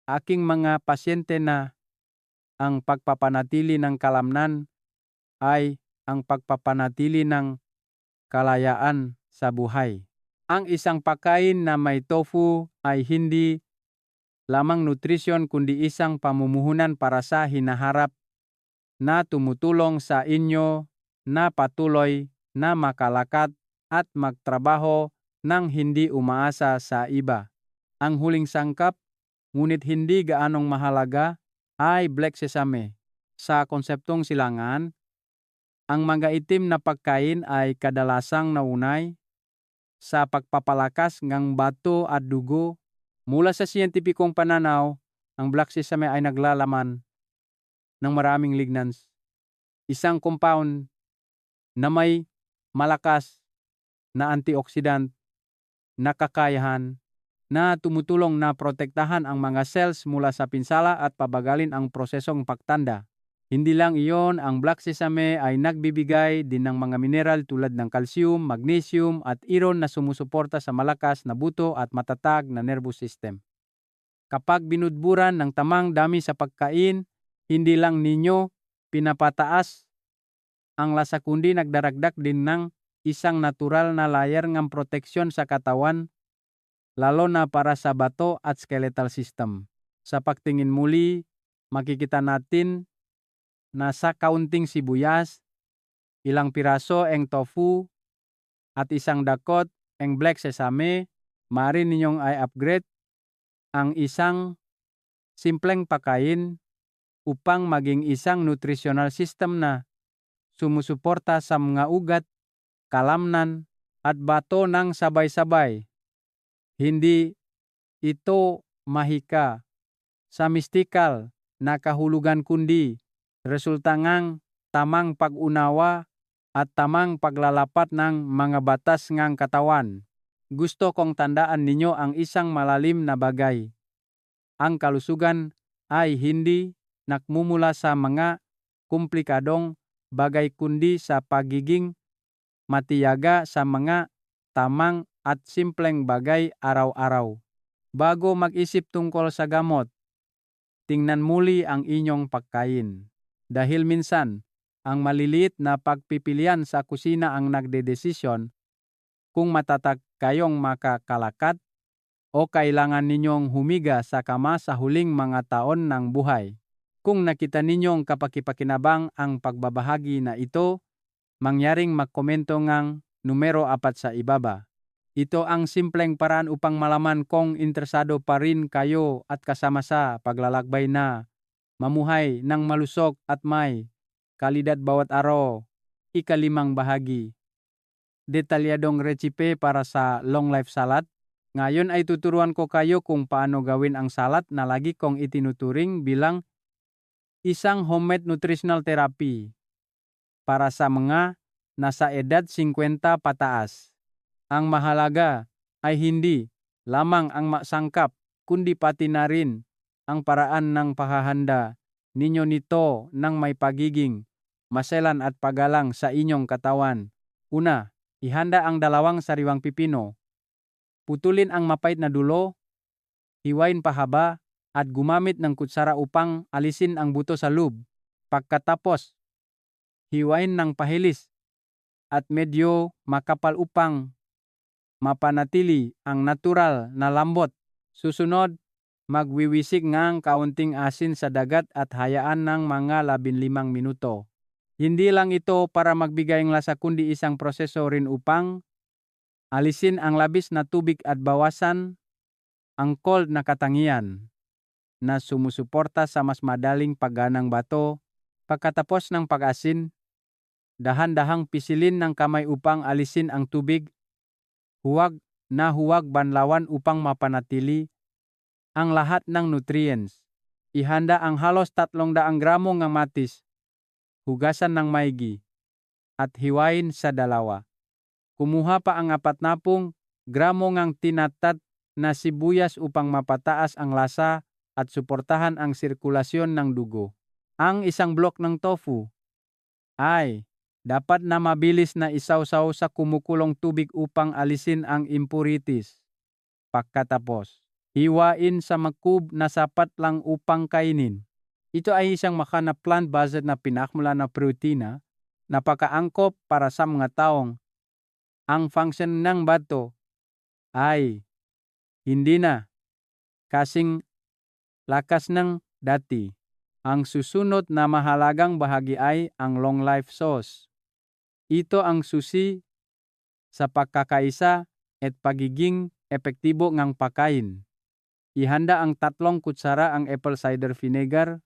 aking mga pasyente na ang pagpapanatili ng kalamnan ay ang pagpapanatili ng kalayaan sa buhay. Ang isang pagkain na may tofu ay hindi lamang nutrisyon kundi isang pamumuhunan para sa hinaharap na tumutulong sa inyo na patuloy na makalakad at magtrabaho nang hindi umaasa sa iba. Ang huling sangkap, ngunit hindi gaanong mahalaga, ay black sesame. Sa konseptong silangan, ang mga itim na pagkain ay kadalasang naunay sa pagpapalakas ng bato at dugo. Mula sa siyentipikong pananaw, ang black sesame ay naglalaman ng maraming lignans, isang compound na may malakas na antioxidant na kakayahan na tumutulong na protektahan ang mga cells mula sa pinsala at pabagalin ang prosesong pagtanda. Hindi lang iyon, ang black sesame ay nagbibigay din ng mga mineral tulad ng calcium, magnesium at iron na sumusuporta sa malakas na buto at matatag na nervous system. Kapag binudburan ng tamang dami sa pagkain, hindi lang ninyo pinapataas ang lasa kundi nagdaragdag din ng isang natural na layer ng proteksyon sa katawan, lalo na para sa bato at skeletal system. Sa pagtingin muli, makikita natin na sa kaunting sibuyas, ilang piraso eng tofu, at isang dakot eng black sesame, maaari ninyong i-upgrade ang isang simpleng pagkain upang maging isang nutritional system na sumusuporta sa mga ugat, kalamnan, at bato ng sabay-sabay. Hindi ito mahika sa mistikal na kahulugan kundi resulta ng tamang pag-unawa at tamang paglalapat ng mga batas ng katawan. Gusto kong tandaan ninyo ang isang malalim na bagay. Ang kalusugan ay hindi nagmumula sa mga komplikadong bagay kundi sa pagiging matiyaga sa mga tamang at simpleng bagay araw-araw. Bago mag-isip tungkol sa gamot, tingnan muli ang inyong pagkain. Dahil minsan, ang maliliit na pagpipilian sa kusina ang nagdedesisyon kung matatag kayong makakalakad o kailangan ninyong humiga sa kama sa huling mga taon ng buhay. Kung nakita ninyong kapakipakinabang ang pagbabahagi na ito, mangyaring magkomento ngang numero 4 sa ibaba. Ito ang simpleng paraan upang malaman kung interesado pa rin kayo at kasama sa paglalakbay na mamuhay ng malusog at may kalidad bawat araw. 5 bahagi. Detalyadong recipe para sa long life salad. Ngayon ay tuturuan ko kayo kung paano gawin ang salad na lagi kong itinuturing bilang isang homemade nutritional therapy para sa mga nasa edad 50 pataas. Ang mahalaga ay hindi lamang ang masangkap, kundi pati na rin ang paraan ng paghahanda ninyo nito ng may pagiging maselan at pagalang sa inyong katawan. Una, ihanda ang 2 sariwang pipino. Putulin ang mapait na dulo hiwain pahaba, at gumamit ng kutsara upang alisin ang buto sa loob. Pagkatapos, hiwain ng pahilis at medyo makapal upang mapanatili ang natural na lambot. Susunod, magwiwisik ng kaunting asin sa dagat at hayaan ng mga 15 minuto. Hindi lang ito para magbigay ng lasa kundi isang proseso rin upang alisin ang labis na tubig at bawasan ang cold na katangian na sumusuporta sa mas madaling pagganang bato. Pagkatapos ng pag-asin, dahan-dahang pisilin ng kamay upang alisin ang tubig. Huwag banlawan upang mapanatili ang lahat ng nutrients. Ihanda ang halos 300 gramo ng matis, hugasan ng maigi, at hiwain sa dalawa. Kumuha pa ang 40 gramo ng tinatat na sibuyas upang mapataas ang lasa at suportahan ang sirkulasyon ng dugo. Ang isang blok ng tofu ay dapat na mabilis na isawsaw sa kumukulong tubig upang alisin ang impurities. Pagkatapos, hiwain sa magkub na sapat lang upang kainin. Ito ay isang maka na plant-based na pinakmula na protina, napakaangkop para sa mga taong ang function ng bato ay hindi na kasing lakas ng dati. Ang susunod na mahalagang bahagi ay ang long life sauce. Ito ang susi sa pagkakaisa at pagiging epektibo ng pagkain. Ihanda ang 3 kutsara ang apple cider vinegar,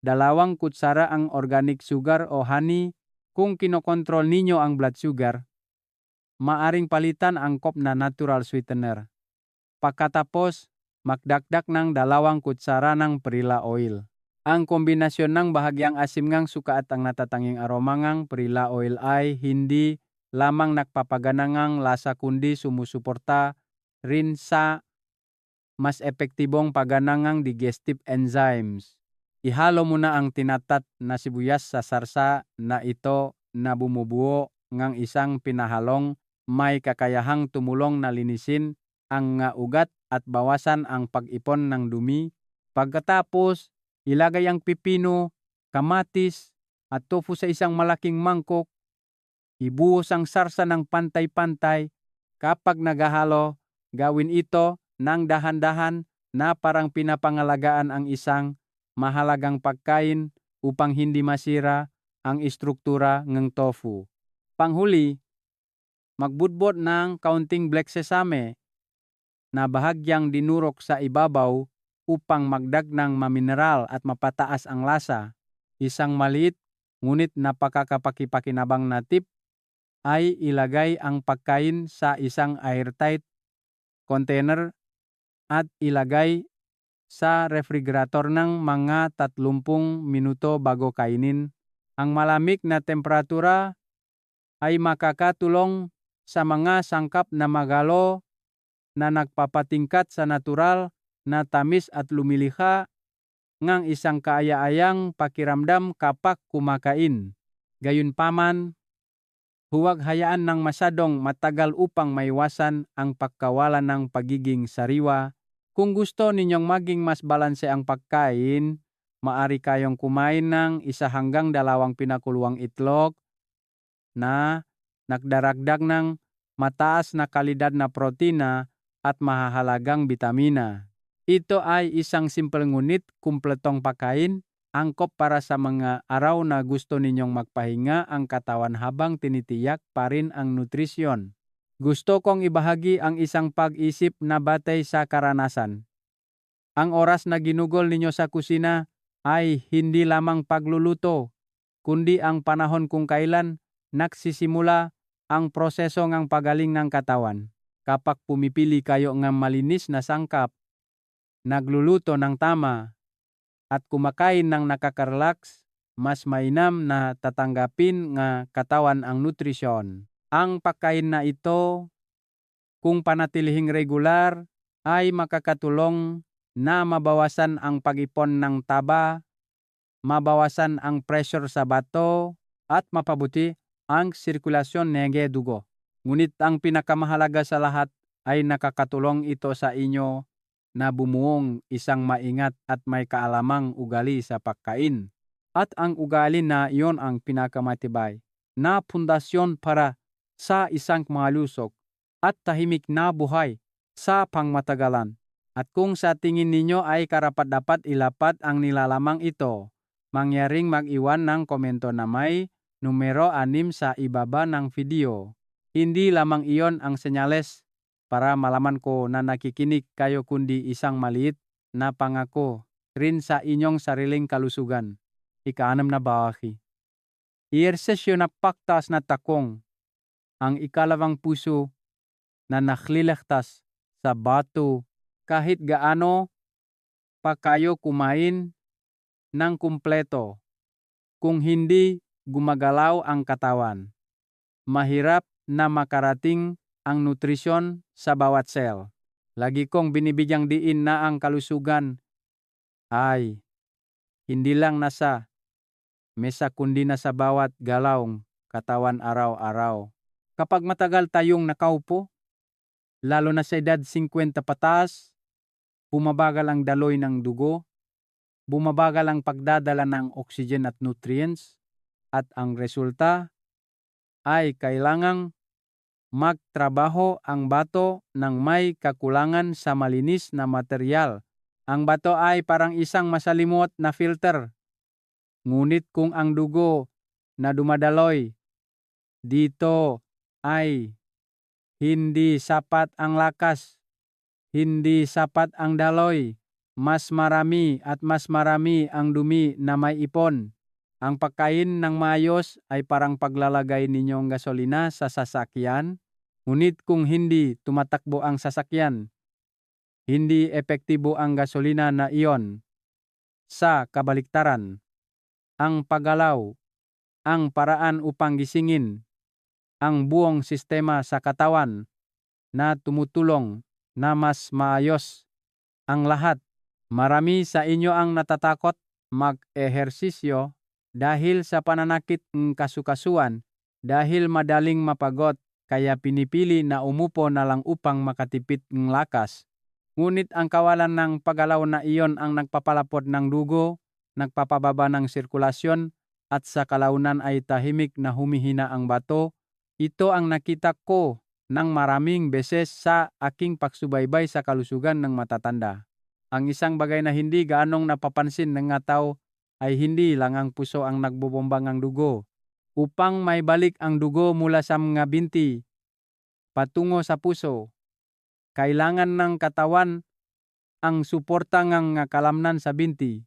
2 kutsara ang organic sugar o honey. Kung kinokontrol ninyo ang blood sugar, maaring palitan ang angkop na natural sweetener. Pagkatapos, magdagdag ng 2 kutsara ng perilla oil. Ang kombinasyon ng bahagyang asim ngang suka at ang natatanging aroma ngang perilla oil ay hindi lamang nagpapagana ngang lasa kundi sumusuporta rin sa mas epektibong paggana ngang digestive enzymes. Ihalo muna ang tinatat na sibuyas sa sarsa na ito na bumubuo ngang isang pinahalong may kakayahang tumulong na linisin ang ugat at bawasan ang pag-ipon ng dumi. Pagkatapos, ilagay ang pipino, kamatis, at tofu sa isang malaking mangkok. Ibuhos ang sarsa ng pantay-pantay. Kapag naghahalo, gawin ito ng dahan-dahan na parang pinapangalagaan ang isang mahalagang pagkain upang hindi masira ang istruktura ng tofu. Panghuli, magbudbod ng kaunting black sesame na bahagyang dinurok sa ibabaw upang magdag ng mamineral at mapataas ang lasa. Isang maliit ngunit napakakapakipakinabang na tip ay ilagay ang pagkain sa isang airtight container at ilagay sa refrigerator ng mga 30 minuto bago kainin. Ang malamig na temperatura ay makakatulong sa mga sangkap na magalo na nagpapatingkat sa natural na tamis at lumilikha ngang isang kaaya-ayang pakiramdam kapag kumakain. Gayunpaman, huwag hayaan ng masyadong matagal upang maiwasan ang pagkawala ng pagiging sariwa. Kung gusto ninyong maging mas balanse ang pagkain, maari kayong kumain ng 1 hanggang 2 pinakuluang itlog na nagdaragdag ng mataas na kalidad na protina at mahahalagang bitamina. Ito ay isang simple ngunit kumpletong pagkain, angkop para sa mga araw na gusto ninyong magpahinga ang katawan habang tinitiyak pa rin ang nutrisyon. Gusto kong ibahagi ang isang pag-isip na batay sa karanasan. Ang oras na ginugol ninyo sa kusina ay hindi lamang pagluluto, kundi ang panahon kung kailan nagsisimula ang proseso ng pagaling ng katawan. Kapag pumipili kayo ng malinis na sangkap, nagluluto ng tama, at kumakain ng nakaka-relax, mas mainam na tatanggapin nga katawan ang nutrisyon. Ang pagkain na ito, kung panatilihing regular, ay makakatulong na mabawasan ang pag-ipon ng taba, mabawasan ang pressure sa bato, at mapabuti ang sirkulasyon ng dugo. Ngunit ang pinakamahalaga sa lahat ay nakakatulong ito sa inyo na bumuong isang maingat at may kaalamang ugali sa pagkain. At ang ugali na iyon ang pinakamatibay na pundasyon para sa isang malusog at tahimik na buhay sa pangmatagalan. At kung sa tingin ninyo ay karapat-dapat ilapat ang nilalamang ito, mangyaring mag-iwan ng komento na may numero 6 sa ibaba ng video. Hindi lamang iyon ang senyales para malaman ko na nakikinig kayo kundi isang maliit na pangako rin sa inyong sariling kalusugan. Ika-6 na bahagi. Iersesyo na paktas na takong ang ikalawang puso na naklilektas sa bato kahit gaano pa kayo kumain ng kumpleto. Kung hindi gumagalaw ang katawan, mahirap na makarating ang nutrisyon sa bawat sel. Lagi kong binibigyang diin na ang kalusugan ay hindi lang nasa mesa kundi nasa bawat galawng katawan araw-araw. Kapag matagal tayong nakaupo, lalo na sa edad 50 pataas, bumabagal ang daloy ng dugo, bumabagal ang pagdadala ng oxygen at nutrients, at ang resulta ay kailangang magtrabaho ang bato ng may kakulangan sa malinis na material. Ang bato ay parang isang masalimot na filter. Ngunit kung ang dugo na dumadaloy dito ay hindi sapat ang lakas, hindi sapat ang daloy, mas marami at mas marami ang dumi na may ipon. Ang pagkain ng maayos ay parang paglalagay ninyong gasolina sa sasakyan. Ngunit kung hindi tumatakbo ang sasakyan, hindi epektibo ang gasolina na iyon. Sa kabaliktaran, ang paggalaw, ang paraan upang gisingin ang buong sistema sa katawan na tumutulong na mas maayos ang lahat. Marami sa inyo ang natatakot mag-ehersisyo dahil sa pananakit ng kasukasuan, dahil madaling mapagod, kaya pinipili na umupo na lang upang makatipid ng lakas. Ngunit ang kawalan ng paggalaw na iyon ang nagpapalapot ng dugo, nagpapababa ng sirkulasyon, at sa kalaunan ay tahimik na humihina ang bato. Ito ang nakita ko ng maraming beses sa aking pagsubaybay sa kalusugan ng matatanda. Ang isang bagay na hindi gaanong napapansin ng nga tao ay hindi lang ang puso ang nagbobombang ng dugo. Upang may balik ang dugo mula sa mga binti patungo sa puso, kailangan ng katawan ang suporta ng kalamnan sa binti,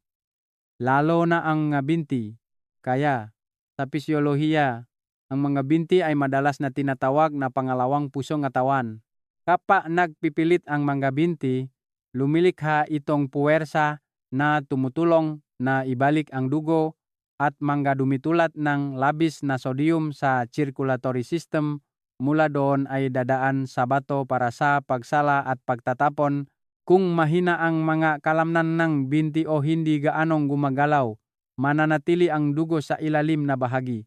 lalo na ang binti. Kaya sa pisyolohiya, ang mga binti ay madalas na tinatawag na pangalawang puso ng katawan. Kapag nagpipilit ang mga binti, lumilikha itong puwersa na tumutulong na ibalik ang dugo at mga dumitulad ng labis na sodium sa circulatory system. Mula doon ay dadaan sa bato para sa pagsala at pagtatapon. Kung mahina ang mga kalamnan ng binti o hindi gaanong gumagalaw, mananatili ang dugo sa ilalim na bahagi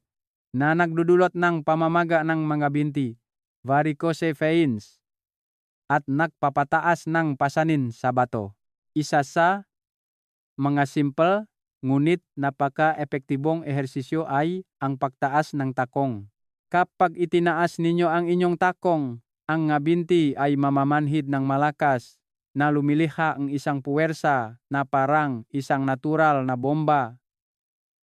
na nagdudulot ng pamamaga ng mga binti, varicose veins, at nagpapataas ng pasanin sa bato. Isa sa mga simple ngunit napaka-epektibong ehersisyo ay ang pagtaas ng takong. Kapag itinaas ninyo ang inyong takong, ang binti ay mamamanhid ng malakas na lumilikha ang isang puwersa na parang isang natural na bomba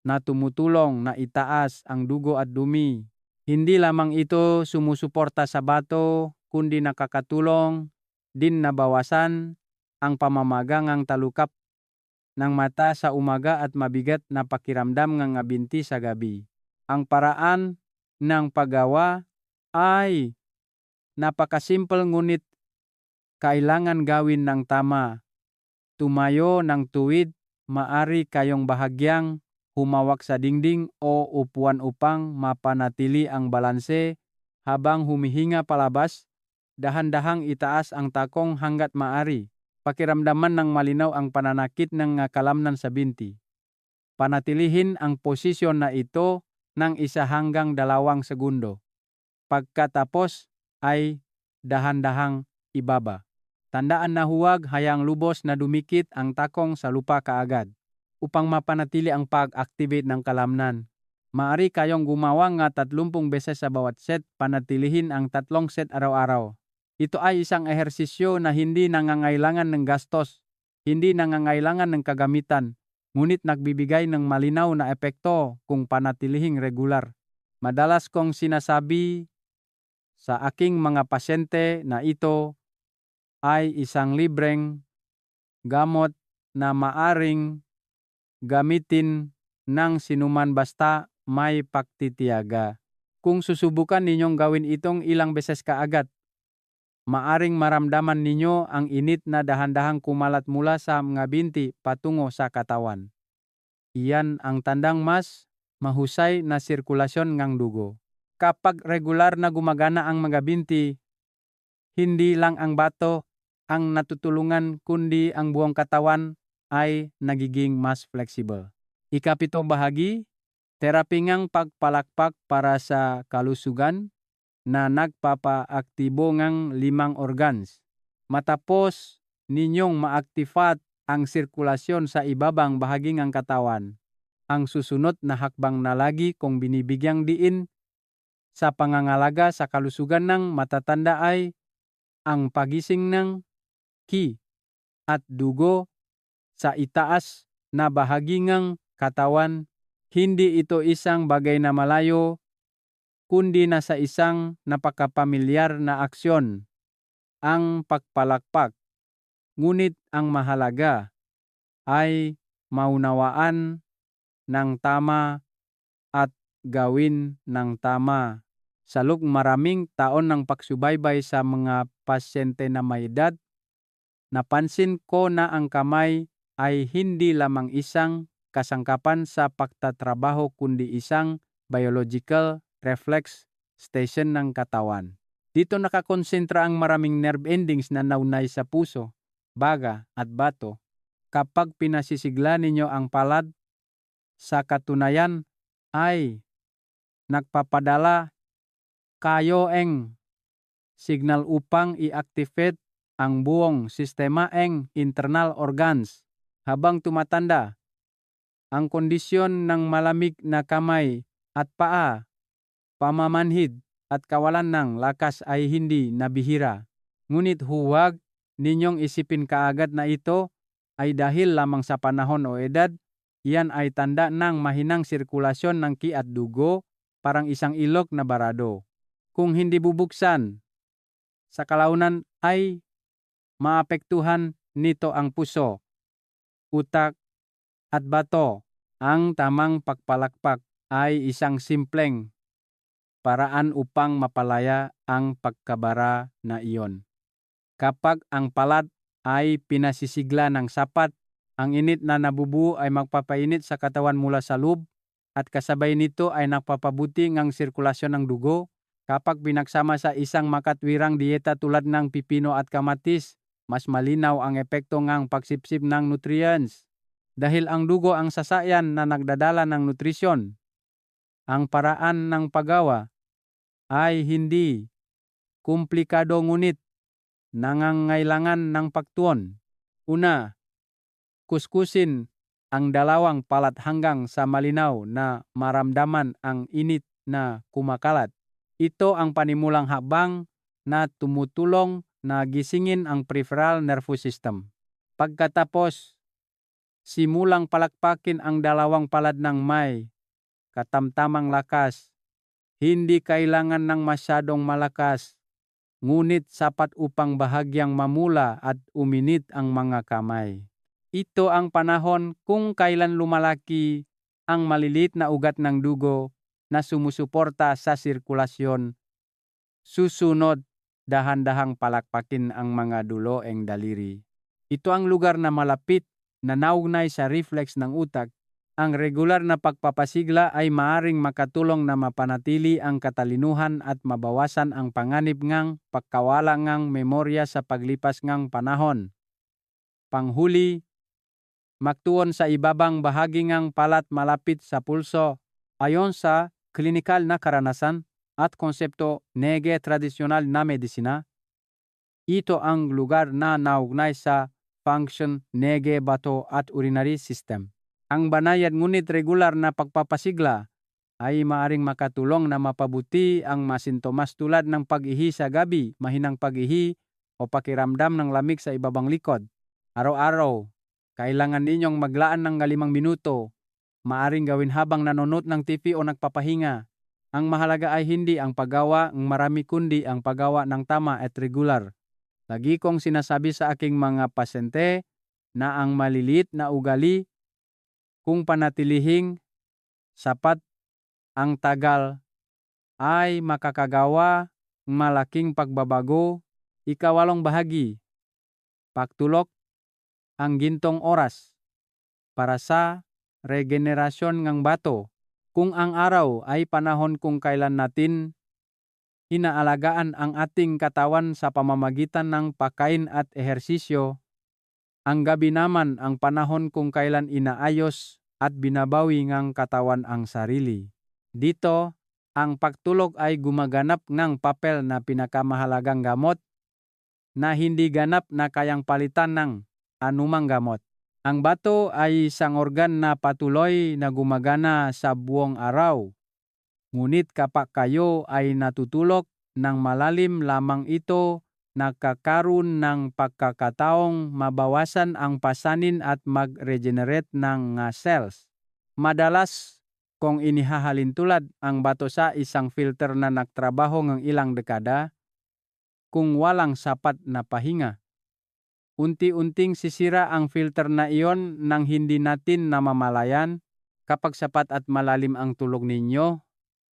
na tumutulong na itaas ang dugo at dumi. Hindi lamang ito sumusuporta sa bato, kundi nakakatulong din na bawasan ang pamamagang talukap ng mata sa umaga at mabigat na pakiramdam ng binti sa gabi. Ang paraan ng paggawa ay napakasimple ngunit kailangan gawin ng tama. Tumayo ng tuwid, maari kayong bahagyang humawak sa dingding o upuan upang mapanatili ang balanse habang humihinga palabas. Dahan-dahang itaas ang takong hanggat maari. Pakiramdaman ng malinaw ang pananakit ng kalamnan sa binti. Panatilihin ang posisyon na ito ng 1 hanggang 2 segundo. Pagkatapos ay dahan-dahang ibaba. Tandaan na huwag hayang lubos na dumikit ang takong sa lupa kaagad upang mapanatili ang pag-activate ng kalamnan. Maari kayong gumawa nga 30 beses sa bawat set, panatilihin ang 3 set araw-araw. Ito ay isang ehersisyo na hindi nangangailangan ng gastos, hindi nangangailangan ng kagamitan, ngunit nagbibigay ng malinaw na epekto kung panatilihing regular. Madalas kong sinasabi sa aking mga pasyente na ito ay isang libreng gamot na maaring gamitin ng sinuman basta may pagtitiyaga. Kung susubukan ninyong gawin itong ilang beses kaagad, maaring maramdaman ninyo ang init na dahan-dahang kumalat mula sa mga binti patungo sa katawan. Iyan ang tandang mas mahusay na sirkulasyon ng dugo. Kapag regular na gumagana ang mga binti, hindi lang ang bato ang natutulungan kundi ang buong katawan ay nagiging mas flexible. Ikapitong bahagi, terapi ngang pagpalakpak para sa kalusugan na nagpapaaktibo ngang 5 organs. Matapos ninyong maaktifat ang sirkulasyon sa ibabang bahagi ng katawan, ang susunod na hakbang na lagi kong binibigyang diin sa pangangalaga sa kalusugan ng matatanda ay ang pagising ng ki at dugo sa itaas na bahagi ng katawan. Hindi ito isang bagay na malayo, kundi nasa isang napakapamilyar na aksyon, ang pagpalakpak. Ngunit ang mahalaga ay maunawaan ng tama at gawin ng tama. Sa maraming taon ng pagsubaybay sa mga pasyente na may edad, napansin ko na ang kamay ay hindi lamang isang kasangkapan sa pagtatrabaho kundi isang biological reflex station ng katawan. Dito nakakonsentra ang maraming nerve endings na naunay sa puso, baga at bato. Kapag pinasisigla ninyo ang palad, sa katunayan ay nagpapadala kayo ang signal upang i-activate ang buong sistema ng internal organs. Habang tumatanda, ang kondisyon ng malamig na kamay at paa, pamamanhid at kawalan ng lakas ay hindi nabihira. Ngunit huwag ninyong isipin kaagad na ito ay dahil lamang sa panahon o edad. Iyan ay tanda ng mahinang sirkulasyon ng ki at dugo, parang isang ilog na barado. Kung hindi bubuksan, sa kalaunan ay maapektuhan nito ang puso, utak at bato. Ang tamang pagpalakpak ay isang simpleng paraan upang mapalaya ang pagkabara na iyon. Kapag ang palad ay pinasisigla ng sapat, ang init na nabubuo ay magpapainit sa katawan mula sa loob at kasabay nito ay napapabuti ng sirkulasyon ng dugo. Kapag pinagsama sa isang makatwirang dieta tulad ng pipino at kamatis, mas malinaw ang epekto ng pagsipsip ng nutrients. Dahil ang dugo ang sasayan na nagdadala ng nutrisyon, ang paraan ng paggawa ay hindi komplikado ngunit nangangailangan ng pagtuon. Una, kuskusin ang dalawang palad hanggang sa malinaw na maramdaman ang init na kumakalat. Ito ang panimulang habang na tumutulong na gisingin ang peripheral nervous system. Pagkatapos, simulang palakpakin ang dalawang palad ng may katamtamang lakas. Hindi kailangan ng masyadong malakas, ngunit sapat upang bahagyang mamula at uminit ang mga kamay. Ito ang panahon kung kailan lumalaki ang maliliit na ugat ng dugo na sumusuporta sa sirkulasyon. Susunod, dahan-dahang palakpakin ang mga dulo ng daliri. Ito ang lugar na malapit na naugnay sa reflex ng utak. Ang regular na pagpapasigla ay maaring makatulong na mapanatili ang katalinuhan at mabawasan ang panganib ngang pagkawala ngang memorya sa paglipas ngang panahon. Panghuli, magtuon sa ibabang bahagi ngang palat malapit sa pulso. Ayon sa klinikal na karanasan at konsepto nege tradisyonal na medisina, Ito ang lugar na naugnay sa function, nege, bato at urinary system. Ang banayad ngunit regular na pagpapasigla ay maaring makatulong na mapabuti ang masintomas tulad ng pag-ihi sa gabi, mahinang pag-ihi o pakiramdam ng lamig sa ibabang likod. Araw-araw, kailangan ninyong maglaan ng 5 minuto. Maaring gawin habang nanonood ng TV o nagpapahinga. Ang mahalaga ay hindi ang paggawa ng marami kundi ang paggawa ng tama at regular. Lagi kong sinasabi sa aking mga pasyente na ang maliliit na ugali kung panatilihing sapat ang tagal ay makakagawa ng malaking pagbabago. Ikawalong bahagi, pagtulok ang gintong oras para sa regenerasyon ng bato. Kung ang araw ay panahon kung kailan natin inaalagaan ang ating katawan sa pamamagitan ng pagkain at ehersisyo, ang gabi naman ang panahon kung kailan inaayos at binabawi ng katawan ang sarili. Dito, ang pagtulog ay gumaganap ng papel na pinakamahalagang gamot na hindi ganap na kayang palitan ng anumang gamot. Ang bato ay isang organ na patuloy na gumagana sa buong araw. Ngunit kapag kayo ay natutulog ng malalim lamang ito, nakakaroon ng pagkakataong mabawasan ang pasanin at mag-regenerate ng cells. Madalas kung inihahalin tulad ang bato sa isang filter na nagtrabaho ng ilang dekada, kung walang sapat na pahinga. Unti-unting sisira ang filter na iyon nang hindi natin namamalayan. Kapag sapat at malalim ang tulog ninyo,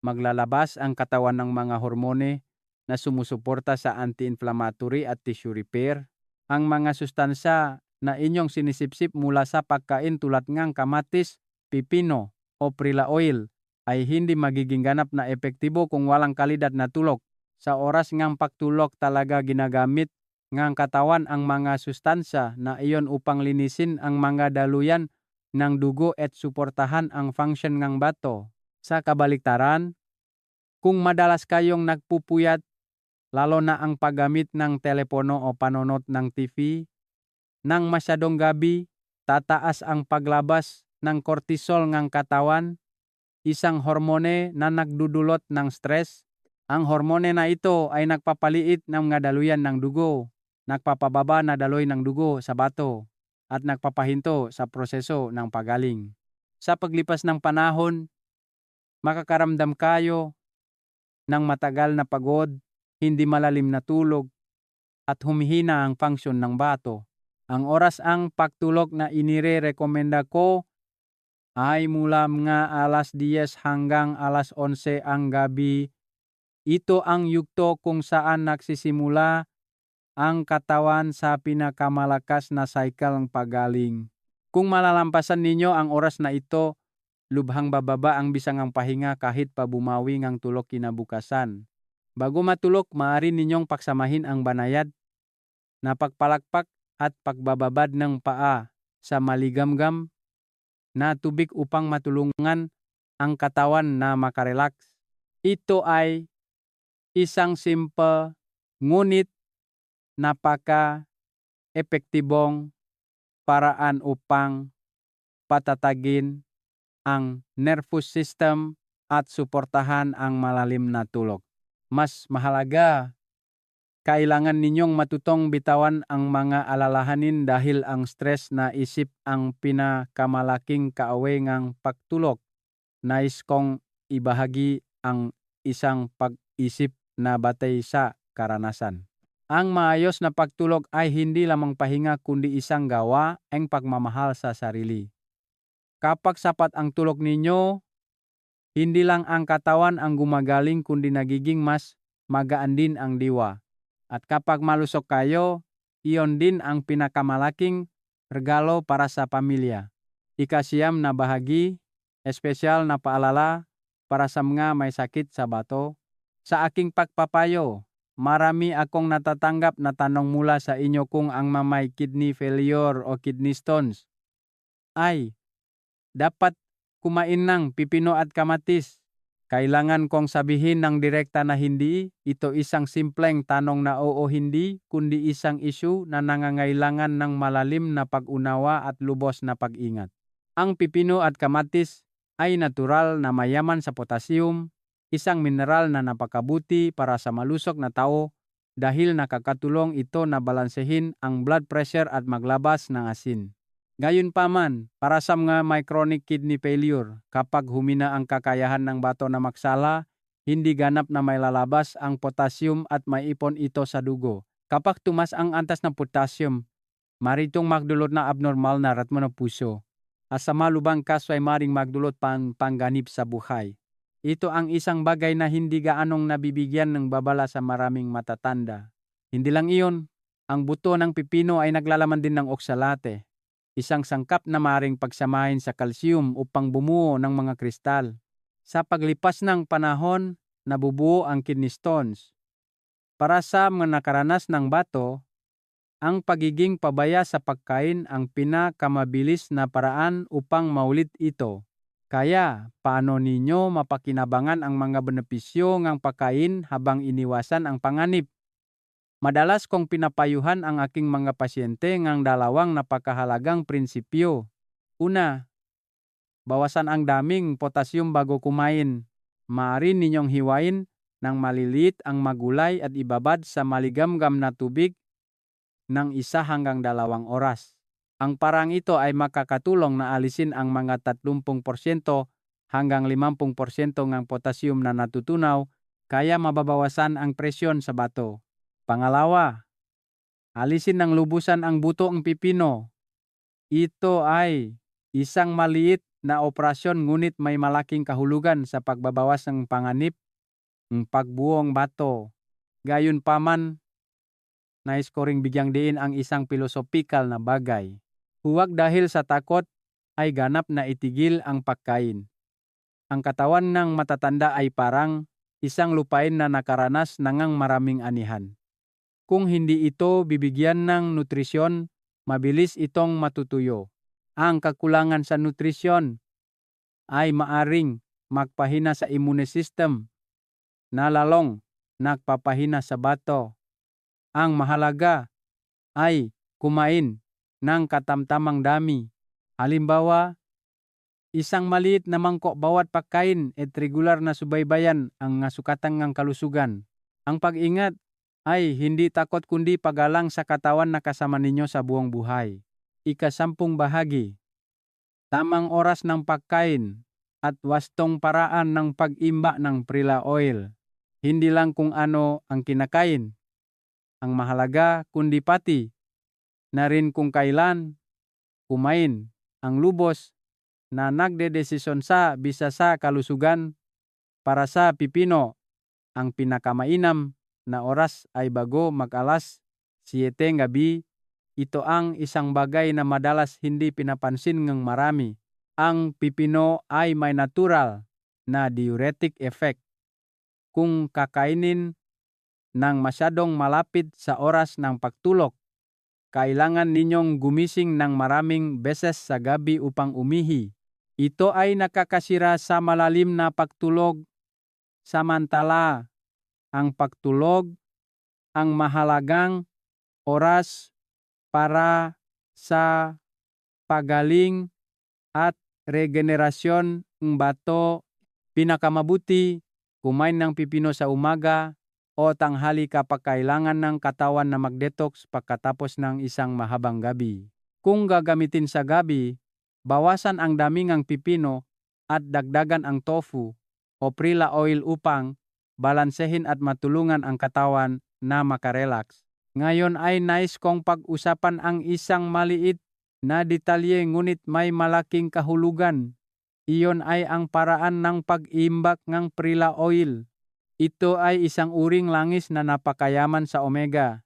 maglalabas ang katawan ng mga hormone na sumusuporta sa anti-inflammatory at tissue repair. Ang mga sustansya na inyong sinisipsip mula sa pagkain tulad ng kamatis, pipino o prila oil ay hindi magiging ganap na epektibo kung walang kalidad na tulog. Sa oras ng pagtulog talaga ginagamit ng katawan ang mga sustansya na iyon upang linisin ang mga daluyan ng dugo at suportahan ang function ng bato. Sa kabaliktaran, kung madalas kayong nagpupuyat, lalo na ang paggamit ng telepono o panonood ng TV, nang masyadong gabi, tataas ang paglabas ng cortisol ng katawan, isang hormone na nagdudulot ng stress. Ang hormone na ito ay nagpapaliit ng mga daluyan ng dugo, nagpapababa na daloy ng dugo sa bato, at nagpapahinto sa proseso ng pagaling. Sa paglipas ng panahon, makakaramdam kayo ng matagal na pagod, hindi malalim na tulog, at humihina ang function ng bato. Ang oras ang pagtulog na inire-rekomenda ko ay mula mga alas 10 hanggang alas 11 ang gabi. Ito ang yugto kung saan nagsisimula ang katawan sa pinakamalakas na cycle ng pagaling. Kung malalampasan ninyo ang oras na ito, lubhang bababa ang bisangang pahinga kahit pa bumawi ng tulog kinabukasan. Bago matulog, maaari ninyong paksamahin ang banayad na pagpalakpak at pagbababad ng paa sa maligamgam na tubig upang matulungan ang katawan na makarelax. Ito ay isang simple ngunit napaka-epektibong paraan upang patatagin ang nervous system at suportahan ang malalim na tulog. Mas mahalaga, kailangan ninyong matutong bitawan ang mga alalahanin dahil ang stress na isip ang pinakamalaking kaaway ng pagtulog. Nais kong ibahagi ang isang pag-isip na batay sa karanasan. Ang maayos na pagtulog ay hindi lamang pahinga kundi isang gawa ang pagmamahal sa sarili. Kapag sapat ang tulog ninyo, hindi lang ang katawan ang gumagaling kundi nagiging mas magaan din ang diwa. At kapag malusog kayo, iyon din ang pinakamalaking regalo para sa pamilya. Ika-9 na bahagi, espesyal na paalala para sa mga may sakit sa bato. Sa aking pagpapayo, marami akong natatanggap na tanong mula sa inyo kung ang may kidney failure o kidney stones ay dapat kumain ng pipino at kamatis Kailangan kong sabihin ng direkta na hindi, ito isang simpleng tanong na oo hindi, kundi isang issue na nangangailangan ng malalim na pag-unawa at lubos na pag-ingat. Ang pipino at kamatis ay natural na mayaman sa potassium, isang mineral na napakabuti para sa malusog na tao dahil nakakatulong ito na balansehin ang blood pressure at maglabas ng asin. Gayunpaman, para sa mga may chronic kidney failure, kapag humina ang kakayahan ng bato na magsala, hindi ganap na may lalabas ang potassium at maipon ito sa dugo. Kapag tumas ang antas ng potassium, maritong magdulot na abnormal na ritmo ng puso. At sa malubang kaso ay maring magdulot pang pangganib sa buhay. Ito ang isang bagay na hindi gaanong nabibigyan ng babala sa maraming matatanda. Hindi lang iyon, ang buto ng pipino ay naglalaman din ng oksalate, isang sangkap na maring pagsamahin sa kalsiyum upang bumuo ng mga kristal. Sa paglipas ng panahon, nabubuo ang kidney stones. Para sa mga nakaranas ng bato, ang pagiging pabaya sa pagkain ang pinakamabilis na paraan upang maulit ito. Kaya, paano ninyo mapakinabangan ang mga benepisyo ng pagkain habang iniwasan ang panganib? Madalas kong pinapayuhan ang aking mga pasyente ng dalawang napakahalagang prinsipyo. Una, bawasan ang daming potassium bago kumain. Maaari ninyong hiwain ng maliliit ang magulay at ibabad sa maligamgam na tubig ng 1 hanggang 2 oras. Ang parang ito ay makakatulong na alisin ang mga 30% hanggang 50% ng potassium na natutunaw, kaya mababawasan ang presyon sa bato. Pangalawa, alisin ng lubusan ang buto ng pipino. Ito ay isang maliit na operasyon ngunit may malaking kahulugan sa pagbabawas ng panganib ng pagbuong bato. Gayunpaman, nais ko ring bigyang diin ang isang pilosopikal na bagay. Huwag dahil sa takot ay ganap na itigil ang pagkain. Ang katawan ng matatanda ay parang isang lupain na nakaranas ng maraming anihan. Kung hindi ito bibigyan ng nutrisyon, mabilis itong matutuyo. Ang kakulangan sa nutrisyon ay maaring magpahina sa immune system na lalong nagpapahina sa bato. Ang mahalaga ay kumain ng katamtamang dami. Halimbawa, isang maliit na mangkok bawat pagkain at regular na subaybayan ang sukatan ng kalusugan. Ang pag-ingat ay hindi takot kundi pagalang sa katawan na kasama ninyo sa buong buhay. 10 bahagi. Tamang oras ng pagkain at wastong paraan ng pag-imba ng Prila oil. Hindi lang kung ano ang kinakain ang mahalaga kundi pati na rin kung kailan kumain ang lubos na nagdedesisyon sa bisa sa kalusugan. Para sa pipino, ang pinakamainam na oras ay bago mag-alas 7 gabi. Ito ang isang bagay na madalas hindi pinapansin ng marami. Ang pipino ay may natural na diuretic effect. Kung kakainin ng masyadong malapit sa oras ng pagtulog, kailangan ninyong gumising ng maraming beses sa gabi upang umihi. Ito ay nakakasira sa malalim na pagtulog. Samantala, ang pagtulog ang mahalagang oras para sa pagaling at regenerasyon ng bato. Pinakamabuti, kumain ng pipino sa umaga o tanghali kapag kailangan ng katawan na mag-detox pagkatapos ng isang mahabang gabi. Kung gagamitin sa gabi, bawasan ang dami ng pipino at dagdagan ang tofu o Prila oil upang balansehin at matulungan ang katawan na makarelax. Ngayon ay nais kong pag-usapan ang isang maliit na detalye ngunit may malaking kahulugan. Iyon ay ang paraan ng pag-imbak ng Prila oil. Ito ay isang uring langis na napakayaman sa omega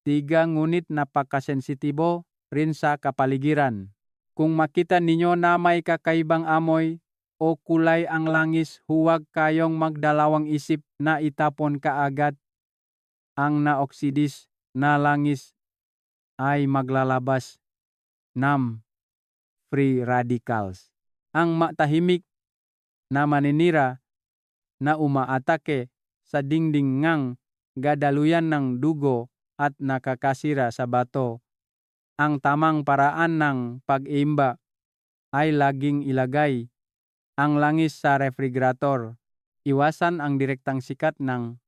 3 ngunit napakasensitibo rin sa kapaligiran. Kung makita ninyo na may kakaibang amoy o kulay ang langis, huwag kayong magdalawang isip na itapon kaagad. Ang na-oxidis na langis ay maglalabas ng free radicals. Ang matahimik na maninira na umaatake sa dingding ngang gadaluyan ng dugo at nakakasira sa bato. Ang tamang paraan ng pag-iimba ay laging ilagay ang langis sa refrigerator. Iwasan ang direktang sikat ng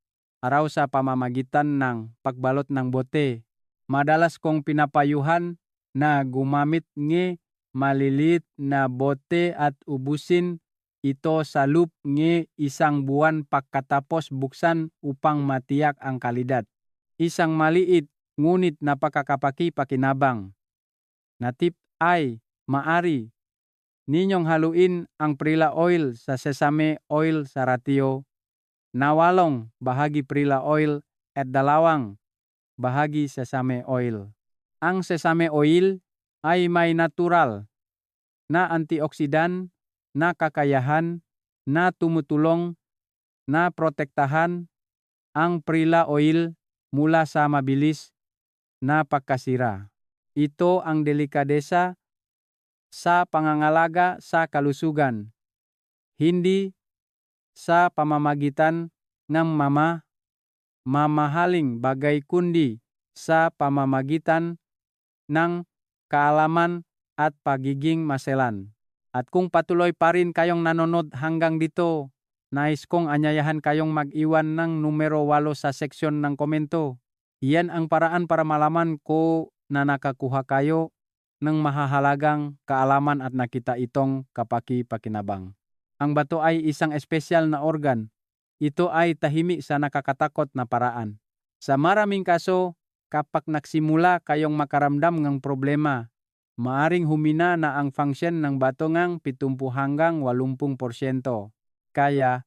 araw sa pamamagitan ng pagbalot ng bote. Madalas kong pinapayuhan na gumamit ng maliliit na bote at ubusin ito sa loob ng 1 buwan pagkatapos buksan upang matiyak ang kalidad. Isang maliit ngunit napakakapaki-pakinabang na tip ay maari ninyong haluin ang Prilla oil sa sesame oil sa ratio na 8 bahagi Prilla oil at 2 bahagi sesame oil. Ang sesame oil ay may natural na antioksidan na kakayahan na tumutulong na protektahan ang Prilla oil mula sa mabilis na pagkasira. Ito ang delikadesa sa pangangalaga sa kalusugan, hindi sa pamamagitan ng mamahaling bagay kundi sa pamamagitan ng kaalaman at pagiging maselan. At kung patuloy pa rin kayong nanonood hanggang dito, nais kong anyayahan kayong mag-iwan ng numero 8 sa seksyon ng komento. Iyan ang paraan para malaman ko na nakakuha kayo ng mahahalagang kaalaman at nakita itong kapaki-pakinabang. Ang bato ay isang espesyal na organ. Ito ay tahimik sa nakakatakot na paraan. Sa maraming kaso, kapag nagsimula kayong makaramdam ng problema, maaring humina na ang function ng bato ng 70 hanggang 80%. Kaya,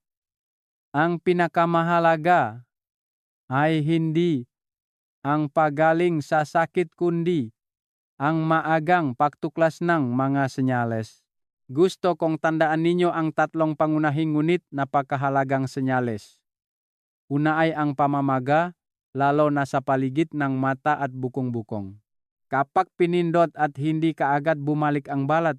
ang pinakamahalaga ay hindi ang pagaling sa sakit kundi ang maagang pagtuklas ng mga senyales. Gusto kong tandaan ninyo ang 3 pangunahing ngunit napakahalagang senyales. Una ay ang pamamaga, lalo na sa paligid ng mata at bukong-bukong. Kapag pinindot at hindi kaagad bumalik ang balat,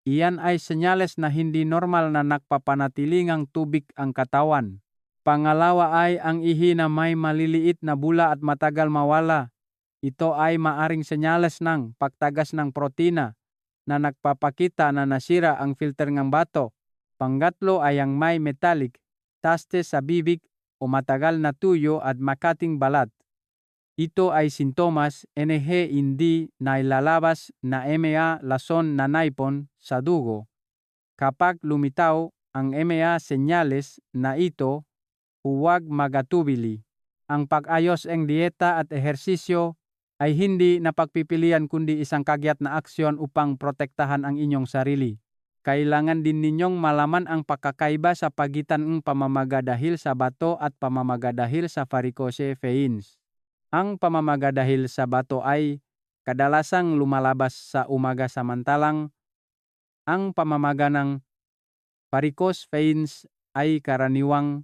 iyan ay senyales na hindi normal na nagpapanatiling ang tubig ang katawan. Pangalawa ay ang ihi na may maliliit na bula at matagal mawala. Ito ay maaring senyales ng pagtagas ng protina na nagpapakita na nasira ang filter ng bato. Pangatlo ay ang may metallic, taste sa bibig o matagal na tuyo at makating balat. Ito ay sintomas hindi nailalabas na lason na naipon sa dugo. Kapag lumitaw ang senyales na ito, huwag magatubili. Ang pag-ayos ng dieta at ehersisyo ay hindi na pagpipilian kundi isang kagyat na aksyon upang protektahan ang inyong sarili. Kailangan din ninyong malaman ang pagkakaiba sa pagitan ng pamamaga dahil sa bato at pamamaga dahil sa varicose veins. Ang pamamaga dahil sa bato ay kadalasang lumalabas sa umaga samantalang ang pamamaga ng varicose veins ay karaniwang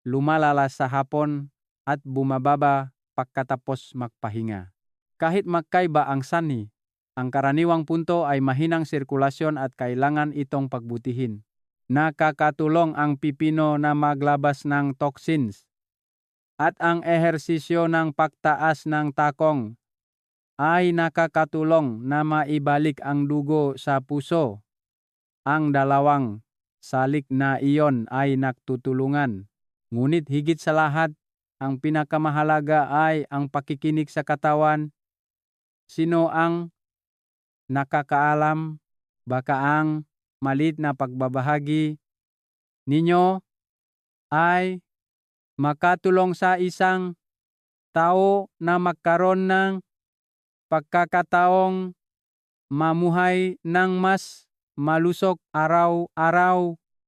lumalala sa hapon at bumababa pagkatapos magpahinga. Kahit magkaiba ang sanhi, ang karaniwang punto ay mahinang sirkulasyon at kailangan itong pagbutihin. Nakakatulong ang pipino na maglabas ng toxins at ang ehersisyo ng pagtaas ng takong ay nakakatulong na maibalik ang dugo sa puso. Ang dalawang salik na iyon ay nagtutulungan. Ngunit higit sa lahat, ang pinakamahalaga ay ang pakikinig sa katawan. Sino ang nakakaalam? Baka ang maliit na pagbabahagi ninyo ay makatulong sa isang tao na magkaroon ng pagkakataong mamuhay ng mas malusog araw-araw.